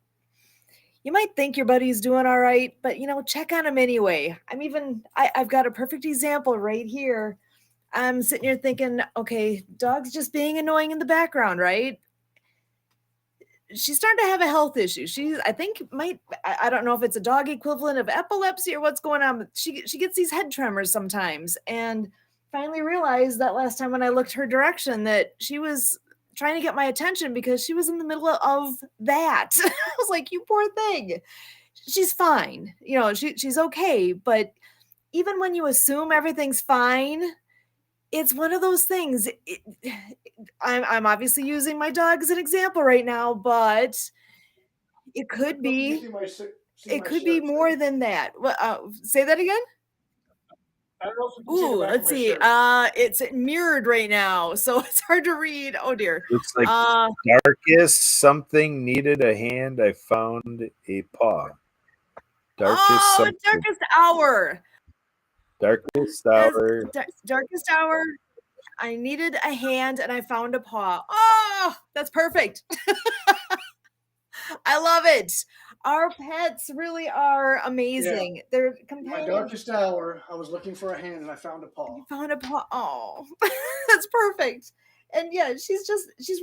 You might think your buddy's doing all right, but check on him anyway. I've got a perfect example right here. I'm sitting here thinking, okay, dog's just being annoying in the background, right? She's starting to have a health issue. I think I don't know if it's a dog equivalent of epilepsy or what's going on, but she gets these head tremors sometimes. And finally realized that last time when I looked her direction that she was trying to get my attention because she was in the middle of that. I was like, you poor thing. She's fine. She's okay. But even when you assume everything's fine, it's one of those things. I'm obviously using my dog as an example right now, but it could be more There. than that. Say that again. I don't know if you can see the Ooh, back let's of my see. shirt. It's mirrored right now, so it's hard to read. Oh dear. Looks like Uh darkest something needed a hand. I found a paw. Darkest something. darkest hour. Darkest As hour. darkest hour. I needed a hand and I found a paw. Oh, that's perfect. I love it. Our pets really are Yeah. amazing. They're In my companions. darkest hour, I was looking for a hand and I found a paw. You found a paw. Oh, that's perfect. And yeah, she's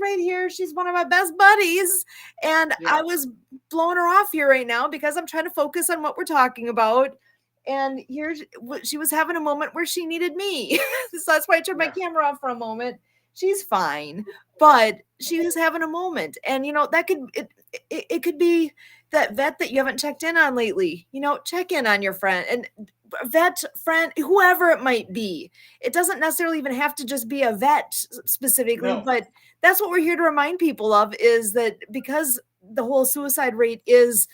right here. She's one of my best buddies. And Yeah. I was blowing her off here right now because I'm trying to focus on what we're talking about. And here she was having a moment where she needed me. So that's why I turned my Yeah. camera off for a moment. She's fine, but she was having a moment. And that could it could be that vet that you haven't checked in on lately. Check in on your friend and vet friend, whoever it might be. It doesn't necessarily even have to just be a vet specifically, No. but that's what we're here to remind people of, is that because the whole suicide rate is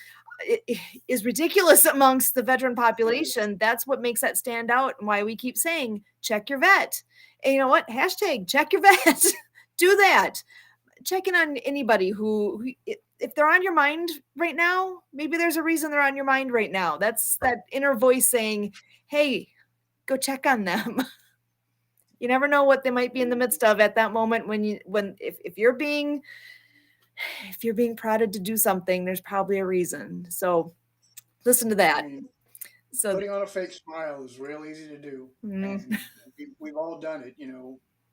ridiculous amongst the veteran population. That's what makes that stand out, and why we keep saying check your vet. And you know what? Hashtag check your vet. Do that. Check in on anybody who if they're on your mind right now, maybe there's a reason they're on your mind right now. That's that inner voice saying, hey, go check on them. You never know what they might be in the midst of at that moment if you're being prodded to do something, there's probably a reason. So listen to I that. mean, So putting on a fake smile is real easy to do, and we've all done it.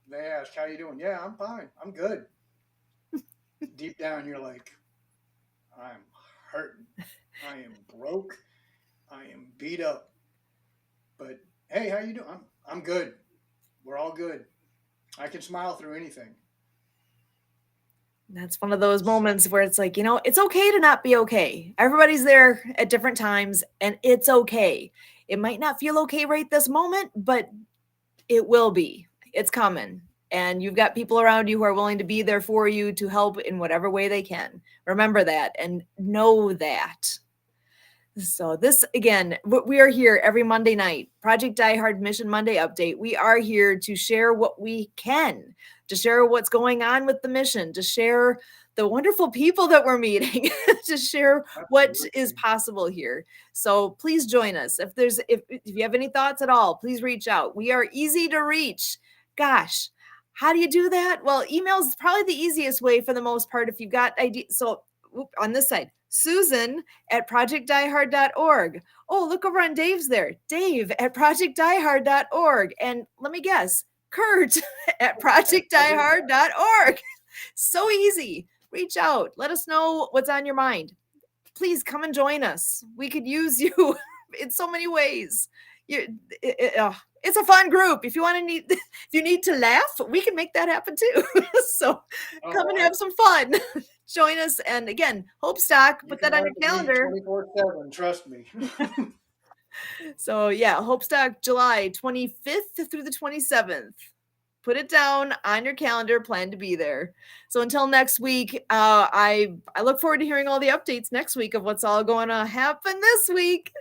They ask, "How you doing?" Yeah, I'm fine. I'm good. Deep down, you're like, I'm hurting. I am broke. I am beat up. But hey, how you doing? I'm good. We're all good. I can smile through anything. that's one of those So, moments where it's like, it's okay to not be okay. Everybody's there at different times, and it's okay. It might not feel okay right this moment, but it will be. It's coming. And you've got people around you who are willing to be there for you to help in whatever way they can. Remember that and know that. So this again, we are here every Monday night, Project Die Hard Mission Monday update. We are here to share what we can, to share what's going on with the mission, to share the wonderful people that we're meeting, to share what is absolutely. possible here. So please join us. If you have any thoughts at all, please reach out. We are easy to reach. Gosh, how do you do that? Well, email is probably the easiest way for the most part if you've got ideas. So on this side, Susan at projectdiehard.org. Oh, look over on Dave's there. Dave at projectdiehard.org. And let me guess, Kurt at projectdiehard.org. So easy. Reach out. Let us know what's on your mind. Please come and join us. We could use you in so many ways. It's a fun group. If you need to laugh, we can make that happen too. So come and Oh, have some fun. Join us. And again, Hopestock, you put can that on your laugh at me calendar. 24/7. Trust me. So yeah, Hopestock, July 25th through the 27th. Put it down on your calendar. Plan to be there. So until next week, I look forward to hearing all the updates next week of what's all going to happen this week.